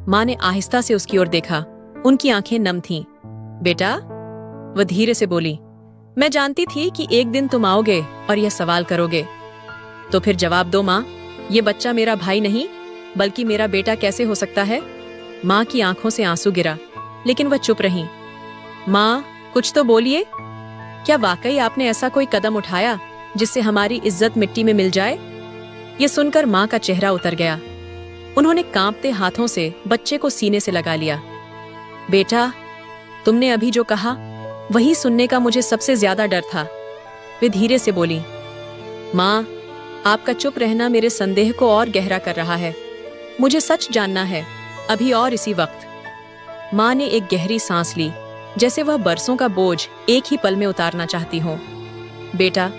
माँ ने आहिस्ता से उसकी ओर देखा। उनकी आंखें नम थीं। बेटा, वह धीरे से बोली, मैं जानती थी कि एक दिन तुम आओगे और यह सवाल करोगे। तो फिर जवाब दो माँ, ये बच्चा मेरा भाई नहीं बल्कि मेरा बेटा कैसे हो सकता है? माँ की आंखों से आंसू गिरा, लेकिन वह चुप रहीं। माँ, कुछ तो बोलिए। क्या वाकई आपने ऐसा कोई कदम उठाया जिससे हमारी इज्जत मिट्टी में मिल जाए? ये सुनकर माँ का चेहरा उतर गया। उन्होंने कांपते हाथों से बच्चे को सीने से लगा लिया। बेटा, तुमने अभी जो कहा वही सुनने का मुझे सबसे ज्यादा डर था। वे धीरे से बोली, माँ, आपका चुप रहना मेरे संदेह को और गहरा कर रहा है। मुझे सच जानना है, अभी और इसी वक्त। माँ ने एक गहरी सांस ली, जैसे वह बरसों का बोझ एक ही पल में उतारना चाहती हो। बेटा,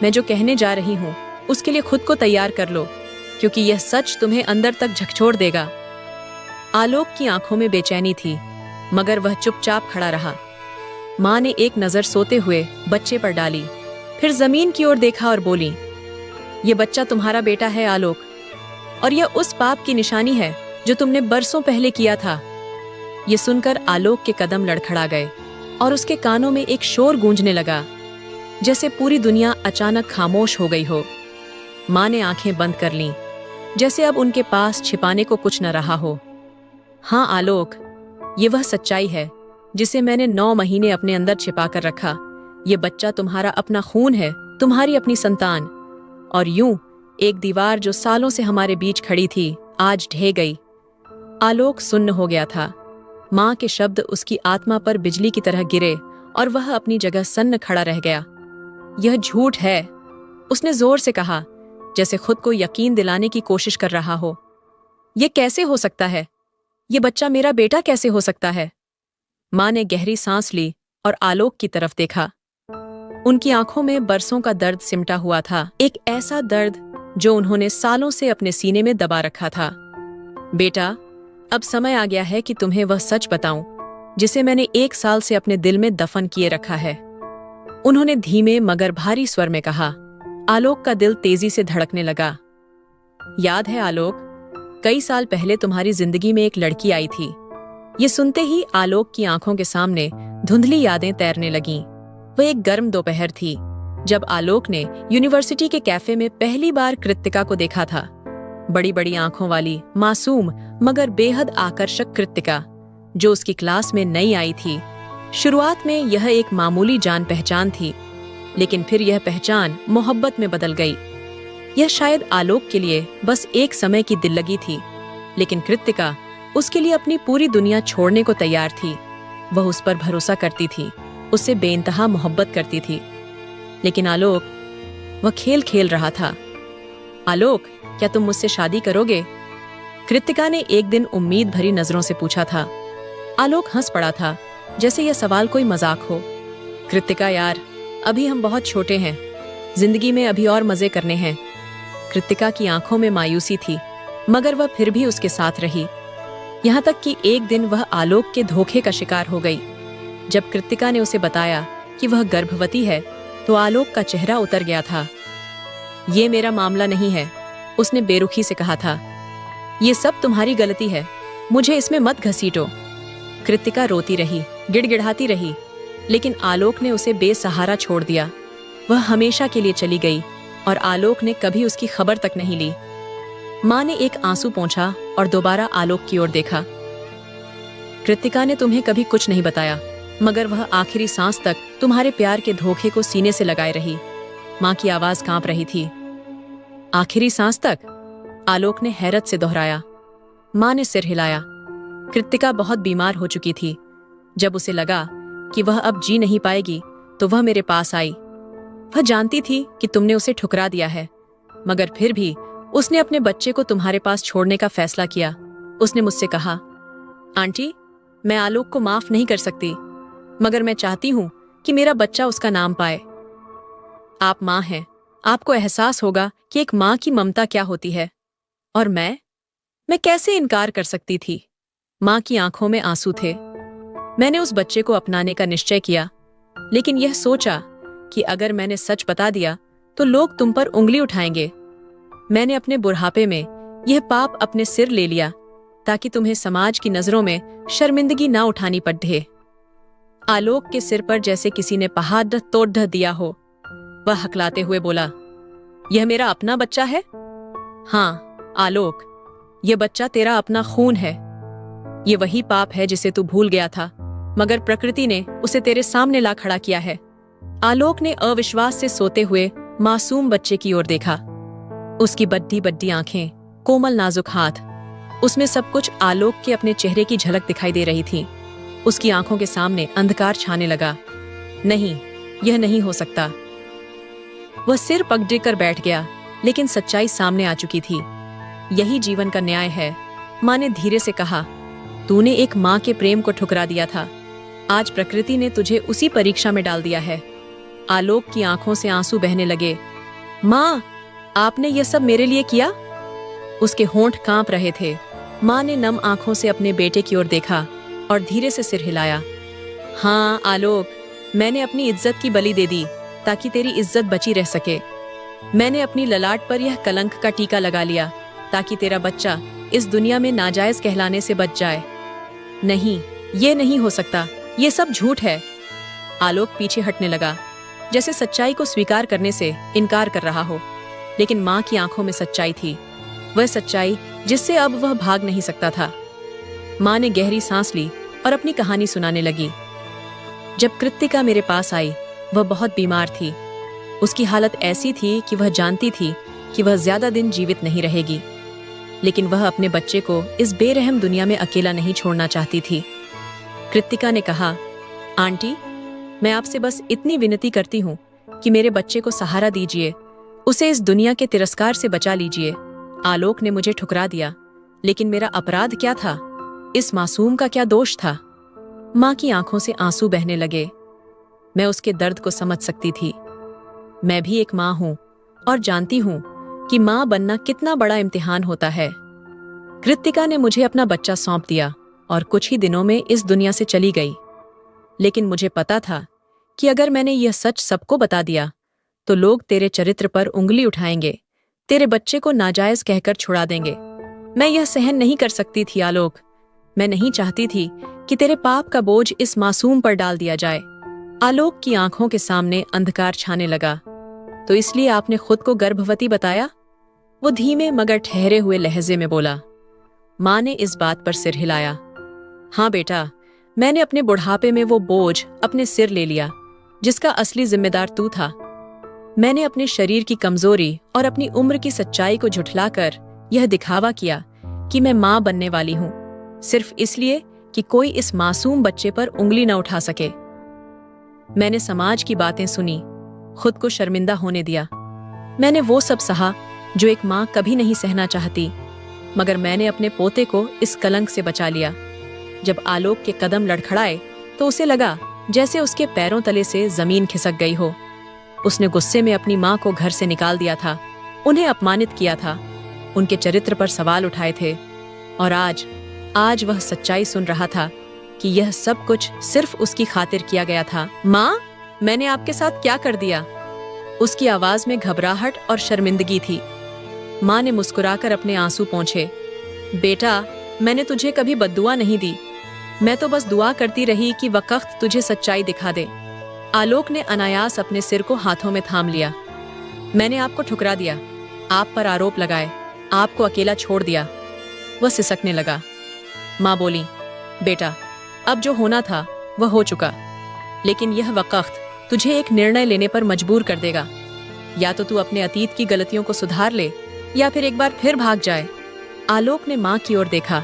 मैं जो कहने जा रही हूँ उसके लिए खुद को तैयार कर लो, क्योंकि यह सच तुम्हें अंदर तक झकझोर देगा। आलोक की आंखों में बेचैनी थी, मगर वह चुपचाप खड़ा रहा। माँ ने एक नजर सोते हुए बच्चे पर डाली, फिर जमीन की ओर देखा और बोली, ये बच्चा तुम्हारा बेटा है आलोक, और यह उस पाप की निशानी है जो तुमने बरसों पहले किया था। ये सुनकर आलोक के कदम लड़खड़ा गए और उसके कानों में एक शोर गूंजने लगा, जैसे पूरी दुनिया अचानक खामोश हो गई हो। माँ ने आंखें बंद कर लीं, जैसे अब उनके पास छिपाने को कुछ न रहा हो। हाँ आलोक, ये वह सच्चाई है जिसे मैंने 9 महीने अपने अंदर छिपा कर रखा। ये बच्चा तुम्हारा अपना खून है, तुम्हारी अपनी संतान। और यूं एक दीवार जो सालों से हमारे बीच खड़ी थी, आज ढह गई। आलोक सुन्न हो गया था। माँ के शब्द उसकी आत्मा पर बिजली की तरह गिरे और वह अपनी जगह सन्न खड़ा रह गया। यह झूठ है, उसने जोर से कहा, जैसे खुद को यकीन दिलाने की कोशिश कर रहा हो। यह कैसे हो सकता है? ये बच्चा मेरा बेटा कैसे हो सकता है? माँ ने गहरी सांस ली और आलोक की तरफ देखा। उनकी आंखों में बरसों का दर्द सिमटा हुआ था, एक ऐसा दर्द जो उन्होंने सालों से अपने सीने में दबा रखा था। बेटा, अब समय आ गया है कि तुम्हें वह सच बताऊं जिसे मैंने 1 साल से अपने दिल में दफन किए रखा है। उन्होंने धीमे मगर भारी स्वर में कहा। आलोक का दिल तेजी से धड़कने लगा। याद है आलोक, कई साल पहले तुम्हारी जिंदगी में एक लड़की आई थी। ये सुनते ही आलोक की आंखों के सामने धुंधली यादें तैरने लगीं। वह एक गर्म दोपहर थी जब आलोक ने यूनिवर्सिटी के कैफे में पहली बार कृतिका को देखा था। बड़ी बड़ी आंखों वाली, मासूम मगर बेहद आकर्षक कृतिका, जो उसकी क्लास में नई आई थी। शुरुआत में यह एक मामूली जान पहचान थी, लेकिन फिर यह पहचान मोहब्बत में बदल गई। यह शायद आलोक के लिए बस एक समय की दिल्लगी थी, लेकिन कृतिका उसके लिए अपनी पूरी दुनिया छोड़ने को तैयार थी। वह उस पर भरोसा करती थी, उससे बेइंतहा मोहब्बत करती थी। लेकिन आलोक, वह खेल खेल रहा था। आलोक, क्या तुम मुझसे शादी करोगे? कृतिका ने एक दिन उम्मीद भरी नजरों से पूछा था। आलोक हंस पड़ा था, जैसे यह सवाल कोई मजाक हो। कृतिका यार, अभी हम बहुत छोटे हैं, जिंदगी में अभी और मजे करने हैं। कृतिका की आंखों में मायूसी थी, मगर वह फिर भी उसके साथ रही। यहाँ तक कि एक दिन वह आलोक के धोखे का शिकार हो गई। जब कृतिका ने उसे बताया कि वह गर्भवती है, तो आलोक का चेहरा उतर गया था। ये मेरा मामला नहीं है, उसने बेरुखी से कहा था। ये सब तुम्हारी गलती है, मुझे इसमें मत घसीटो। कृतिका रोती रही, गिड़गिड़ाती रही, लेकिन आलोक ने उसे बेसहारा छोड़ दिया। वह हमेशा के लिए चली गई और आलोक ने कभी उसकी खबर तक नहीं ली। माँ ने एक आंसू पोंछा और दोबारा आलोक की ओर देखा। कृतिका ने तुम्हें कभी कुछ नहीं बताया, मगर वह आखिरी सांस तक तुम्हारे प्यार के धोखे को सीने से लगाए रही। माँ की आवाज कांप रही थी। आखिरी सांस तक? आलोक ने हैरत से दोहराया। माँ ने सिर हिलाया। कृतिका बहुत बीमार हो चुकी थी। जब उसे लगा कि वह अब जी नहीं पाएगी, तो वह मेरे पास आई। वह जानती थी कि तुमने उसे ठुकरा दिया है, मगर फिर भी उसने अपने बच्चे को तुम्हारे पास छोड़ने का फैसला किया। उसने मुझसे कहा, आंटी, मैं आलोक को माफ नहीं कर सकती, मगर मैं चाहती हूं कि मेरा बच्चा उसका नाम पाए। आप माँ हैं, आपको एहसास होगा कि एक माँ की ममता क्या होती है। और मैं कैसे इनकार कर सकती थी? माँ की आंखों में आंसू थे। मैंने उस बच्चे को अपनाने का निश्चय किया, लेकिन यह सोचा कि अगर मैंने सच बता दिया तो लोग तुम पर उंगली उठाएंगे। मैंने अपने बुढ़ापे में यह पाप अपने सिर ले लिया ताकि तुम्हें समाज की नजरों में शर्मिंदगी ना उठानी पड़े। आलोक के सिर पर जैसे किसी ने पहाड़ तोड़ दिया हो। वह हकलाते हुए बोला, यह मेरा अपना बच्चा है? हाँ आलोक, यह बच्चा तेरा अपना खून है। ये वही पाप है जिसे तू भूल गया था, मगर प्रकृति ने उसे तेरे सामने ला खड़ा किया है। आलोक ने अविश्वास से सोते हुए मासूम बच्चे की ओर देखा। उसकी बड्डी बड्डी आंखें, कोमल नाजुक हाथ, उसमें सब कुछ आलोक के अपने चेहरे की झलक दिखाई दे रही थी। उसकी आंखों के सामने अंधकार छाने लगा। नहीं, यह नहीं हो सकता। वह सिर पगड़े कर बैठ गया, लेकिन सच्चाई सामने आ चुकी थी। यही जीवन का न्याय है, माँ ने धीरे से कहा। तूने एक माँ के प्रेम को ठुकरा दिया था। आज प्रकृति ने तुझे उसी परीक्षा में डाल दिया है। आलोक की आंखों से आंसू बहने लगे। माँ, आपने यह सब मेरे लिए किया? उसके होंठ कांप रहे थे। माँ ने नम आंखों से अपने बेटे की ओर देखा और धीरे से सिर हिलाया। हाँ आलोक, मैंने अपनी इज्जत की बलि दे दी ताकि तेरी इज्जत बची रह सके। मैंने अपनी ललाट पर यह कलंक का टीका लगा लिया ताकि तेरा बच्चा इस दुनिया में नाजायज कहलाने से बच जाए। नहीं, ये नहीं हो सकता, ये सब झूठ है। आलोक पीछे हटने लगा, जैसे सच्चाई को स्वीकार करने से इनकार कर रहा हो। लेकिन माँ की आंखों में सच्चाई थी, वह सच्चाई जिससे अब वह भाग नहीं सकता था। माँ ने गहरी सांस ली और अपनी कहानी सुनाने लगी। जब कृतिका मेरे पास आई, वह बहुत बीमार थी। उसकी हालत ऐसी थी कि वह जानती थी कि वह ज्यादा दिन जीवित नहीं रहेगी, लेकिन वह अपने बच्चे को इस बेरहम दुनिया में अकेला नहीं छोड़ना चाहती थी। कृतिका ने कहा, आंटी, मैं आपसे बस इतनी विनती करती हूँ कि मेरे बच्चे को सहारा दीजिए, उसे इस दुनिया के तिरस्कार से बचा लीजिए। आलोक ने मुझे ठुकरा दिया, लेकिन मेरा अपराध क्या था? इस मासूम का क्या दोष था? माँ की आंखों से आंसू बहने लगे। मैं उसके दर्द को समझ सकती थी। मैं भी एक माँ हूँ और जानती हूँ कि माँ बनना कितना बड़ा इम्तिहान होता है। कृतिका ने मुझे अपना बच्चा सौंप दिया और कुछ ही दिनों में इस दुनिया से चली गई। लेकिन मुझे पता था कि अगर मैंने यह सच सबको बता दिया तो लोग तेरे चरित्र पर उंगली उठाएंगे, तेरे बच्चे को नाजायज कहकर छुड़ा देंगे। मैं यह सहन नहीं कर सकती थी आलोक। मैं नहीं चाहती थी कि तेरे पाप का बोझ इस मासूम पर डाल दिया जाए। आलोक की आंखों के सामने अंधकार छाने लगा। तो इसलिए आपने खुद को गर्भवती बताया? वो धीमे मगर ठहरे हुए लहजे में बोला। माँ ने इस बात पर सिर हिलाया। हाँ बेटा, मैंने अपने बुढ़ापे में वो बोझ अपने सिर ले लिया जिसका असली जिम्मेदार तू था। मैंने अपने शरीर की कमजोरी और अपनी उम्र की सच्चाई को झुठलाकर यह दिखावा किया कि मैं माँ बनने वाली हूँ, सिर्फ इसलिए कि कोई इस मासूम बच्चे पर उंगली न उठा सके। मैंने समाज की बातें सुनी, खुद को शर्मिंदा होने दिया। मैंने वो सब सहा जो एक माँ कभी नहीं सहना चाहती, मगर मैंने अपने पोते को इस कलंक से बचा लिया। जब आलोक के कदम लड़खड़ाए तो उसे लगा जैसे उसके पैरों तले से जमीन खिसक गई हो। उसने गुस्से में अपनी माँ को घर से निकाल दिया था, उन्हें अपमानित किया था, उनके चरित्र पर सवाल उठाए थे। और आज वह सच्चाई सुन रहा था कि यह सब कुछ सिर्फ उसकी खातिर किया गया था। माँ, मैंने आपके साथ क्या कर दिया? उसकी आवाज में घबराहट और शर्मिंदगी थी। माँ ने मुस्कुराकर अपने आंसू पोंछे। बेटा, मैंने तुझे कभी बद्दुआ नहीं दी, मैं तो बस दुआ करती रही कि वक्त तुझे सच्चाई दिखा दे। आलोक ने अनायास अपने सिर को हाथों में थाम लिया। मैंने आपको ठुकरा दिया, आप पर आरोप लगाए, आपको अकेला छोड़ दिया। वह सिसकने लगा। माँ बोली, बेटा, अब जो होना था वह हो चुका, लेकिन यह वक्त तुझे एक निर्णय लेने पर मजबूर कर देगा। या तो तू अपने अतीत की गलतियों को सुधार ले या फिर एक बार फिर भाग जाए। आलोक ने माँ की ओर देखा,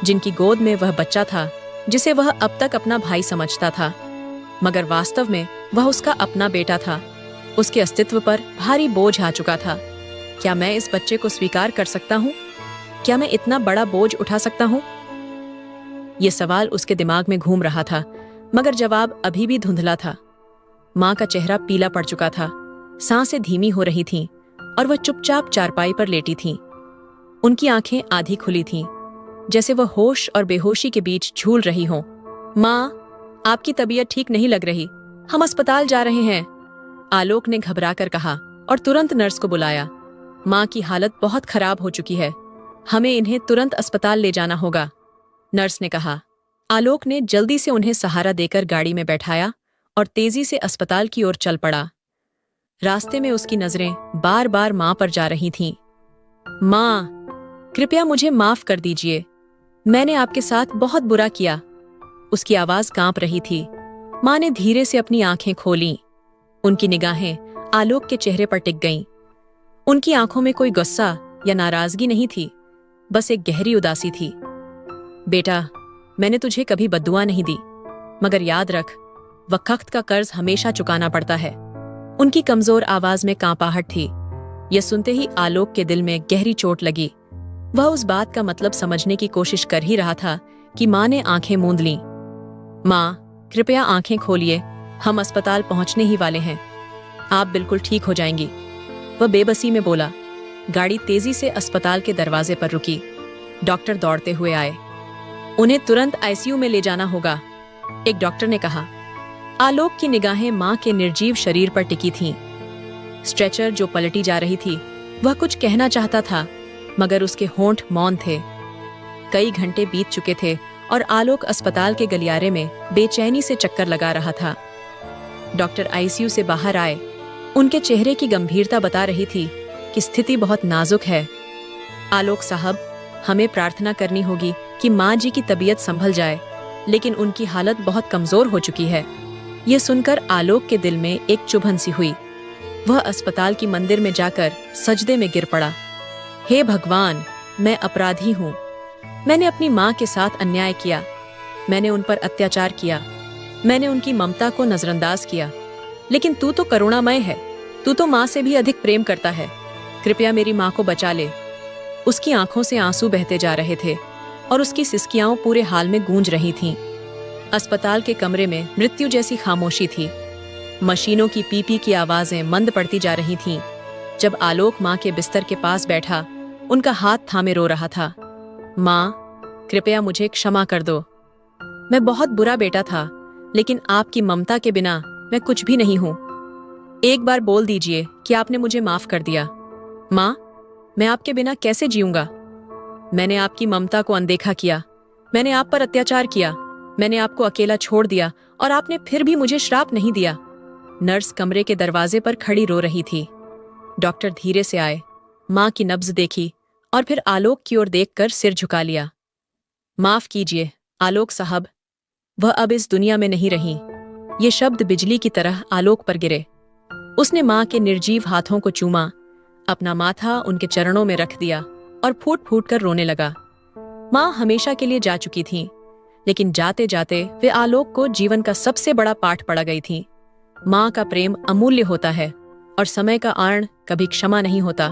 जिनकी गोद में वह बच्चा था जिसे वह अब तक अपना भाई समझता था, मगर वास्तव में वह उसका अपना बेटा था। उसके अस्तित्व पर भारी बोझ आ चुका था। क्या मैं इस बच्चे को स्वीकार कर सकता हूँ? क्या मैं इतना बड़ा बोझ उठा सकता हूँ? ये सवाल उसके दिमाग में घूम रहा था, मगर जवाब अभी भी धुंधला था। माँ का चेहरा पीला पड़ चुका था, सांसें धीमी हो रही थीं और वह चुपचाप चारपाई पर लेटी थीं। उनकी आंखें आधी खुली थीं, जैसे वह होश और बेहोशी के बीच झूल रही हों। माँ, आपकी तबीयत ठीक नहीं लग रही, हम अस्पताल जा रहे हैं, आलोक ने घबराकर कहा और तुरंत नर्स को बुलाया। माँ की हालत बहुत खराब हो चुकी है, हमें इन्हें तुरंत अस्पताल ले जाना होगा, नर्स ने कहा। आलोक ने जल्दी से उन्हें सहारा देकर गाड़ी में बैठाया और तेजी से अस्पताल की ओर चल पड़ा। रास्ते में उसकी नजरें बार बार मां पर जा रही थीं। मां, कृपया मुझे माफ कर दीजिए, मैंने आपके साथ बहुत बुरा किया। उसकी आवाज कांप रही थी। मां ने धीरे से अपनी आंखें खोलीं। उनकी निगाहें आलोक के चेहरे पर टिक गईं। उनकी आंखों में कोई गुस्सा या नाराजगी नहीं थी, बस एक गहरी उदासी थी। बेटा, मैंने तुझे कभी बद्दुआ नहीं दी, मगर याद रख, वक्त का कर्ज हमेशा चुकाना पड़ता है। उनकी कमजोर आवाज में कांपाहट थी। यह सुनते ही आलोक के दिल में गहरी चोट लगी। वह उस बात का मतलब समझने की कोशिश कर ही रहा था कि मां ने आंखें मूंद लीं। मां, कृपया आंखें खोलिए, हम अस्पताल पहुंचने ही वाले हैं, आप बिल्कुल ठीक हो जाएंगी, वह बेबसी में बोला। गाड़ी तेजी से अस्पताल के दरवाजे पर रुकी। डॉक्टर दौड़ते हुए आए। उन्हें तुरंत आईसीयू में ले जाना होगा, एक डॉक्टर ने कहा। आलोक की निगाहें मां के निर्जीव शरीर पर टिकी थीं। स्ट्रेचर जो पलटी जा रही थी, वह कुछ कहना चाहता था, मगर उसके होंठ मौन थे। कई घंटे बीत चुके थे और आलोक अस्पताल के गलियारे में बेचैनी से चक्कर लगा रहा था। डॉक्टर आईसीयू से बाहर आए। उनके चेहरे की गंभीरता बता रही थी कि स्थिति बहुत नाजुक है। आलोक साहब, हमें प्रार्थना करनी होगी कि माँ जी की तबीयत संभल जाए, लेकिन उनकी हालत बहुत कमजोर हो चुकी है। यह सुनकर आलोक के दिल में एक चुभन सी हुई। वह अस्पताल की मंदिर में जाकर सजदे में गिर पड़ा। हे भगवान, मैं अपराधी हूँ। मैंने अपनी माँ के साथ अन्याय किया। मैंने उन पर अत्याचार किया। मैंने उनकी ममता को नजरअंदाज किया। लेकिन तू तो करुणामय है, तू तो माँ से भी अधिक प्रेम करता है। कृपया मेरी माँ को बचा ले। उसकी आंखों से आंसू बहते जा रहे थे और उसकी सिसकियां पूरे हाल में गूंज रही थीं। अस्पताल के कमरे में मृत्यु जैसी खामोशी थी। मशीनों की पीपी की आवाजें मंद पड़ती जा रही थीं। जब आलोक माँ के बिस्तर के पास बैठा, उनका हाथ थामे रो रहा था। माँ, कृपया मुझे क्षमा कर दो। मैं बहुत बुरा बेटा था, लेकिन आपकी ममता के बिना मैं कुछ भी नहीं हूं। एक बार बोल दीजिए कि आपने मुझे माफ कर दिया। माँ, मैं आपके बिना कैसे जीऊंगा? मैंने आपकी ममता को अनदेखा किया। मैंने आप पर अत्याचार किया। मैंने आपको अकेला छोड़ दिया और आपने फिर भी मुझे श्राप नहीं दिया। नर्स कमरे के दरवाजे पर खड़ी रो रही थी। डॉक्टर धीरे से आए, माँ की नब्ज देखी और फिर आलोक की ओर देखकर सिर झुका लिया। माफ कीजिए आलोक साहब, वह अब इस दुनिया में नहीं रही। ये शब्द बिजली की तरह आलोक पर गिरे। उसने माँ के निर्जीव हाथों को चूमा, अपना माथा उनके चरणों में रख दिया और फूट फूट कर रोने लगा। माँ हमेशा के लिए जा चुकी थीं, लेकिन जाते जाते वे आलोक को जीवन का सबसे बड़ा पाठ पढ़ा गई थीं। माँ का प्रेम अमूल्य होता है और समय का आर्ण कभी क्षमा नहीं होता।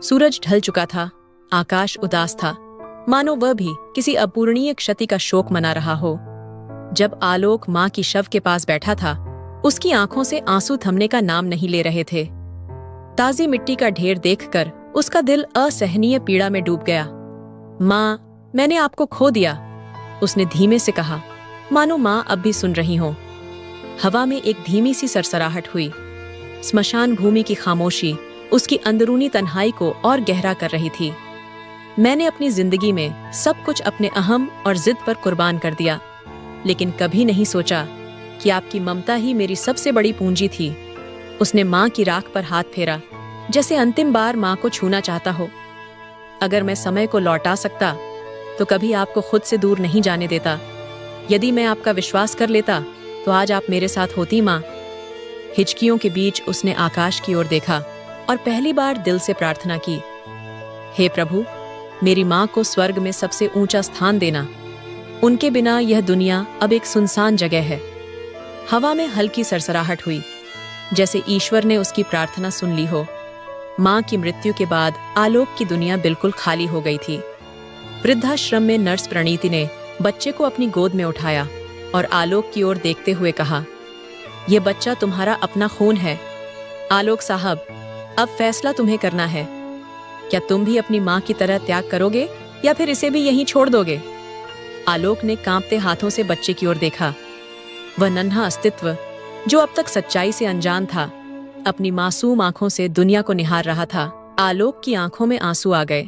सूरज ढल चुका था, आकाश उदास था, मानो वह भी किसी अपूरणीय क्षति का शोक मना रहा हो। जब आलोक माँ की शव के पास बैठा था, उसकी आंखों से आंसू थमने का नाम नहीं ले रहे थे। ताजी मिट्टी का ढेर देखकर उसका दिल असहनीय पीड़ा में डूब गया। माँ, मैंने आपको खो दिया, उसने धीमे से कहा, मानो माँ अब भी सुन रही हो। हवा में एक धीमी सी सरसराहट हुई। स्मशान भूमि की खामोशी उसकी अंदरूनी तन्हाई को और गहरा कर रही थी। मैंने अपनी जिंदगी में सब कुछ अपने अहम और जिद पर कुर्बान कर दिया, लेकिन कभी नहीं सोचा कि आपकी ममता ही मेरी सबसे बड़ी पूंजी थी। उसने माँ की राख पर हाथ फेरा, जैसे अंतिम बार माँ को छूना चाहता हो। अगर मैं समय को लौटा सकता तो कभी आपको खुद से दूर नहीं जाने देता। यदि मैं आपका विश्वास कर लेता तो आज आप मेरे साथ होती माँ। हिचकियों के बीच उसने आकाश की ओर देखा और पहली बार दिल से प्रार्थना की, हे प्रभु, मेरी माँ को स्वर्ग में सबसे ऊंचा स्थान देना। उनके बिना यह दुनिया अब एक सुनसान जगह है। हवा में हल्की सरसराहट हुई, जैसे ईश्वर ने उसकी प्रार्थना सुन ली हो। माँ की मृत्यु के बाद आलोक की दुनिया बिल्कुल खाली हो गई थी। वृद्धाश्रम में नर्स प्रणीति ने बच्चे को अपनी गोद में उठाया और आलोक की ओर देखते हुए कहा, यह बच्चा तुम्हारा अपना खून है। आलोक साहब, अब फैसला तुम्हें करना है। क्या तुम भी अपनी माँ की तरह त्याग करोगे या फिर इसे भी यहीं छोड़ दोगे? आलोक ने कांपते हाथों से बच्चे की ओर देखा। वह नन्हा अस्तित्व, जो अब तक सच्चाई से अनजान था, अपनी मासूम आंखों से दुनिया को निहार रहा था। आलोक की आंखों में आंसू आ गए।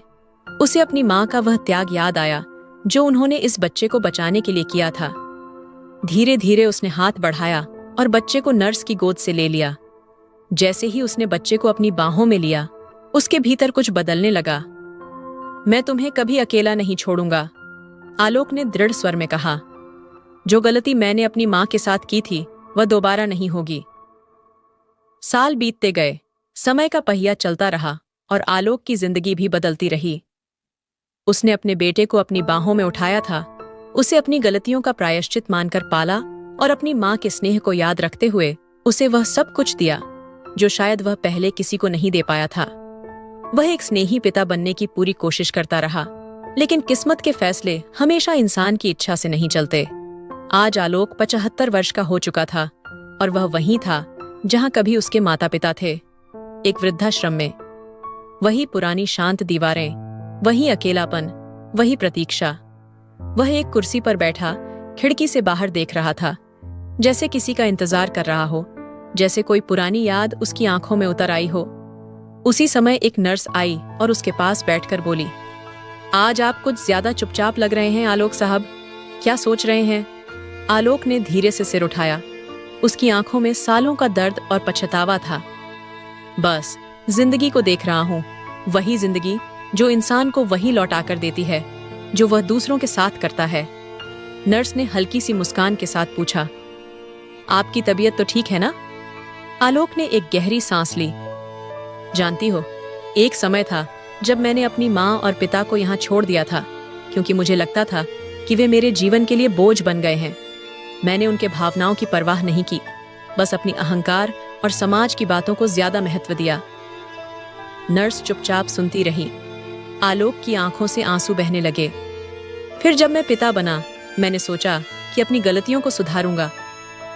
उसे अपनी माँ का वह त्याग याद आया जो उन्होंने इस बच्चे को बचाने के लिए किया था। धीरे धीरे उसने हाथ बढ़ाया और बच्चे को नर्स की गोद से ले लिया। जैसे ही उसने बच्चे को अपनी बाहों में लिया, उसके भीतर कुछ बदलने लगा। मैं तुम्हें कभी अकेला नहीं छोड़ूंगा, आलोक ने दृढ़ स्वर में कहा। जो गलती मैंने अपनी माँ के साथ की थी वह दोबारा नहीं होगी। साल बीतते गए, समय का पहिया चलता रहा और आलोक की जिंदगी भी बदलती रही। उसने अपने बेटे को अपनी बाहों में उठाया था, उसे अपनी गलतियों का प्रायश्चित मानकर पाला और अपनी माँ के स्नेह को याद रखते हुए उसे वह सब कुछ दिया जो शायद वह पहले किसी को नहीं दे पाया था। वह एक स्नेही पिता बनने की पूरी कोशिश करता रहा, लेकिन किस्मत के फैसले हमेशा इंसान की इच्छा से नहीं चलते। आज आलोक 75 वर्ष का हो चुका था और वह वहीं था जहां कभी उसके माता पिता थे, एक वृद्धाश्रम में। वही पुरानी शांत दीवारें, वही अकेलापन, वही प्रतीक्षा। वह एक कुर्सी पर बैठा खिड़की से बाहर देख रहा था, जैसे किसी का इंतजार कर रहा हो, जैसे कोई पुरानी याद उसकी आंखों में उतर आई हो। उसी समय एक नर्स आई और उसके पास बैठकर बोली, आज आप कुछ ज्यादा चुपचाप लग रहे हैं आलोक साहब, क्या सोच रहे हैं? आलोक ने धीरे से सिर उठाया। उसकी आंखों में सालों का दर्द और पछतावा था। बस जिंदगी को देख रहा हूं, वही जिंदगी जो इंसान को वही लौटा कर देती है जो वह दूसरों के साथ करता है। नर्स ने हल्की सी मुस्कान के साथ पूछा, आपकी तबीयत तो ठीक है ना? आलोक ने एक गहरी सांस ली। जानती हो, एक समय था जब मैंने अपनी माँ और पिता को यहाँ छोड़ दिया था क्योंकि मुझे लगता था कि वे मेरे जीवन के लिए बोझ बन गए हैं। मैंने उनके भावनाओं की परवाह नहीं की, बस अपनी अहंकार और समाज की बातों को ज्यादा महत्व दिया। नर्स चुपचाप सुनती रही। आलोक की आंखों से आंसू बहने लगे। फिर जब मैं पिता बना, मैंने सोचा कि अपनी गलतियों को सुधारूंगा।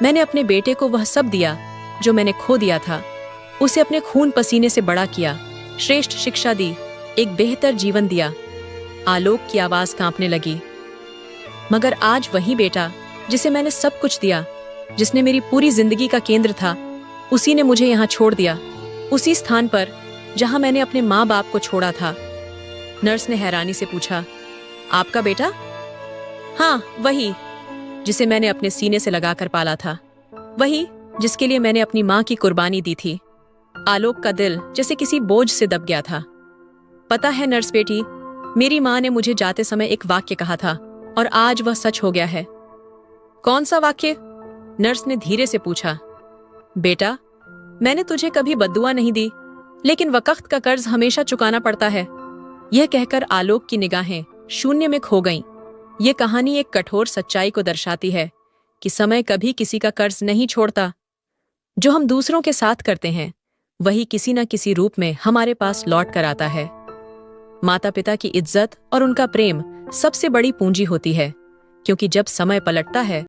मैंने अपने बेटे को वह सब दिया जो मैंने खो दिया था। उसे अपने खून पसीने से बड़ा किया, श्रेष्ठ शिक्षा दी, एक बेहतर जीवन दिया। आलोक की आवाज कांपने लगी। मगर आज वही बेटा जिसे मैंने सब कुछ दिया, जिसने मेरी पूरी जिंदगी का केंद्र था, उसी ने मुझे यहाँ छोड़ दिया, उसी स्थान पर जहां मैंने अपने माँ बाप को छोड़ा था। नर्स ने हैरानी से पूछा, आपका बेटा? हाँ, वही जिसे मैंने अपने सीने से लगाकर पाला था, वही जिसके लिए मैंने अपनी माँ की कुर्बानी दी थी। आलोक का दिल जैसे किसी बोझ से दब गया था। पता है नर्स बेटी, मेरी माँ ने मुझे जाते समय एक वाक्य कहा था और आज वह सच हो गया है। कौन सा वाक्य? नर्स ने धीरे से पूछा। बेटा, मैंने तुझे कभी बद्दुआ नहीं दी, लेकिन वक्त का कर्ज हमेशा चुकाना पड़ता है। यह कहकर आलोक की निगाहें शून्य में खो गईं। यह कहानी एक कठोर सच्चाई को दर्शाती है कि समय कभी किसी का कर्ज नहीं छोड़ता। जो हम दूसरों के साथ करते हैं, वही किसी न किसी रूप में हमारे पास लौट कर आता है। माता पिता की इज्जत और उनका प्रेम सबसे बड़ी पूंजी होती है, क्योंकि जब समय पलटता है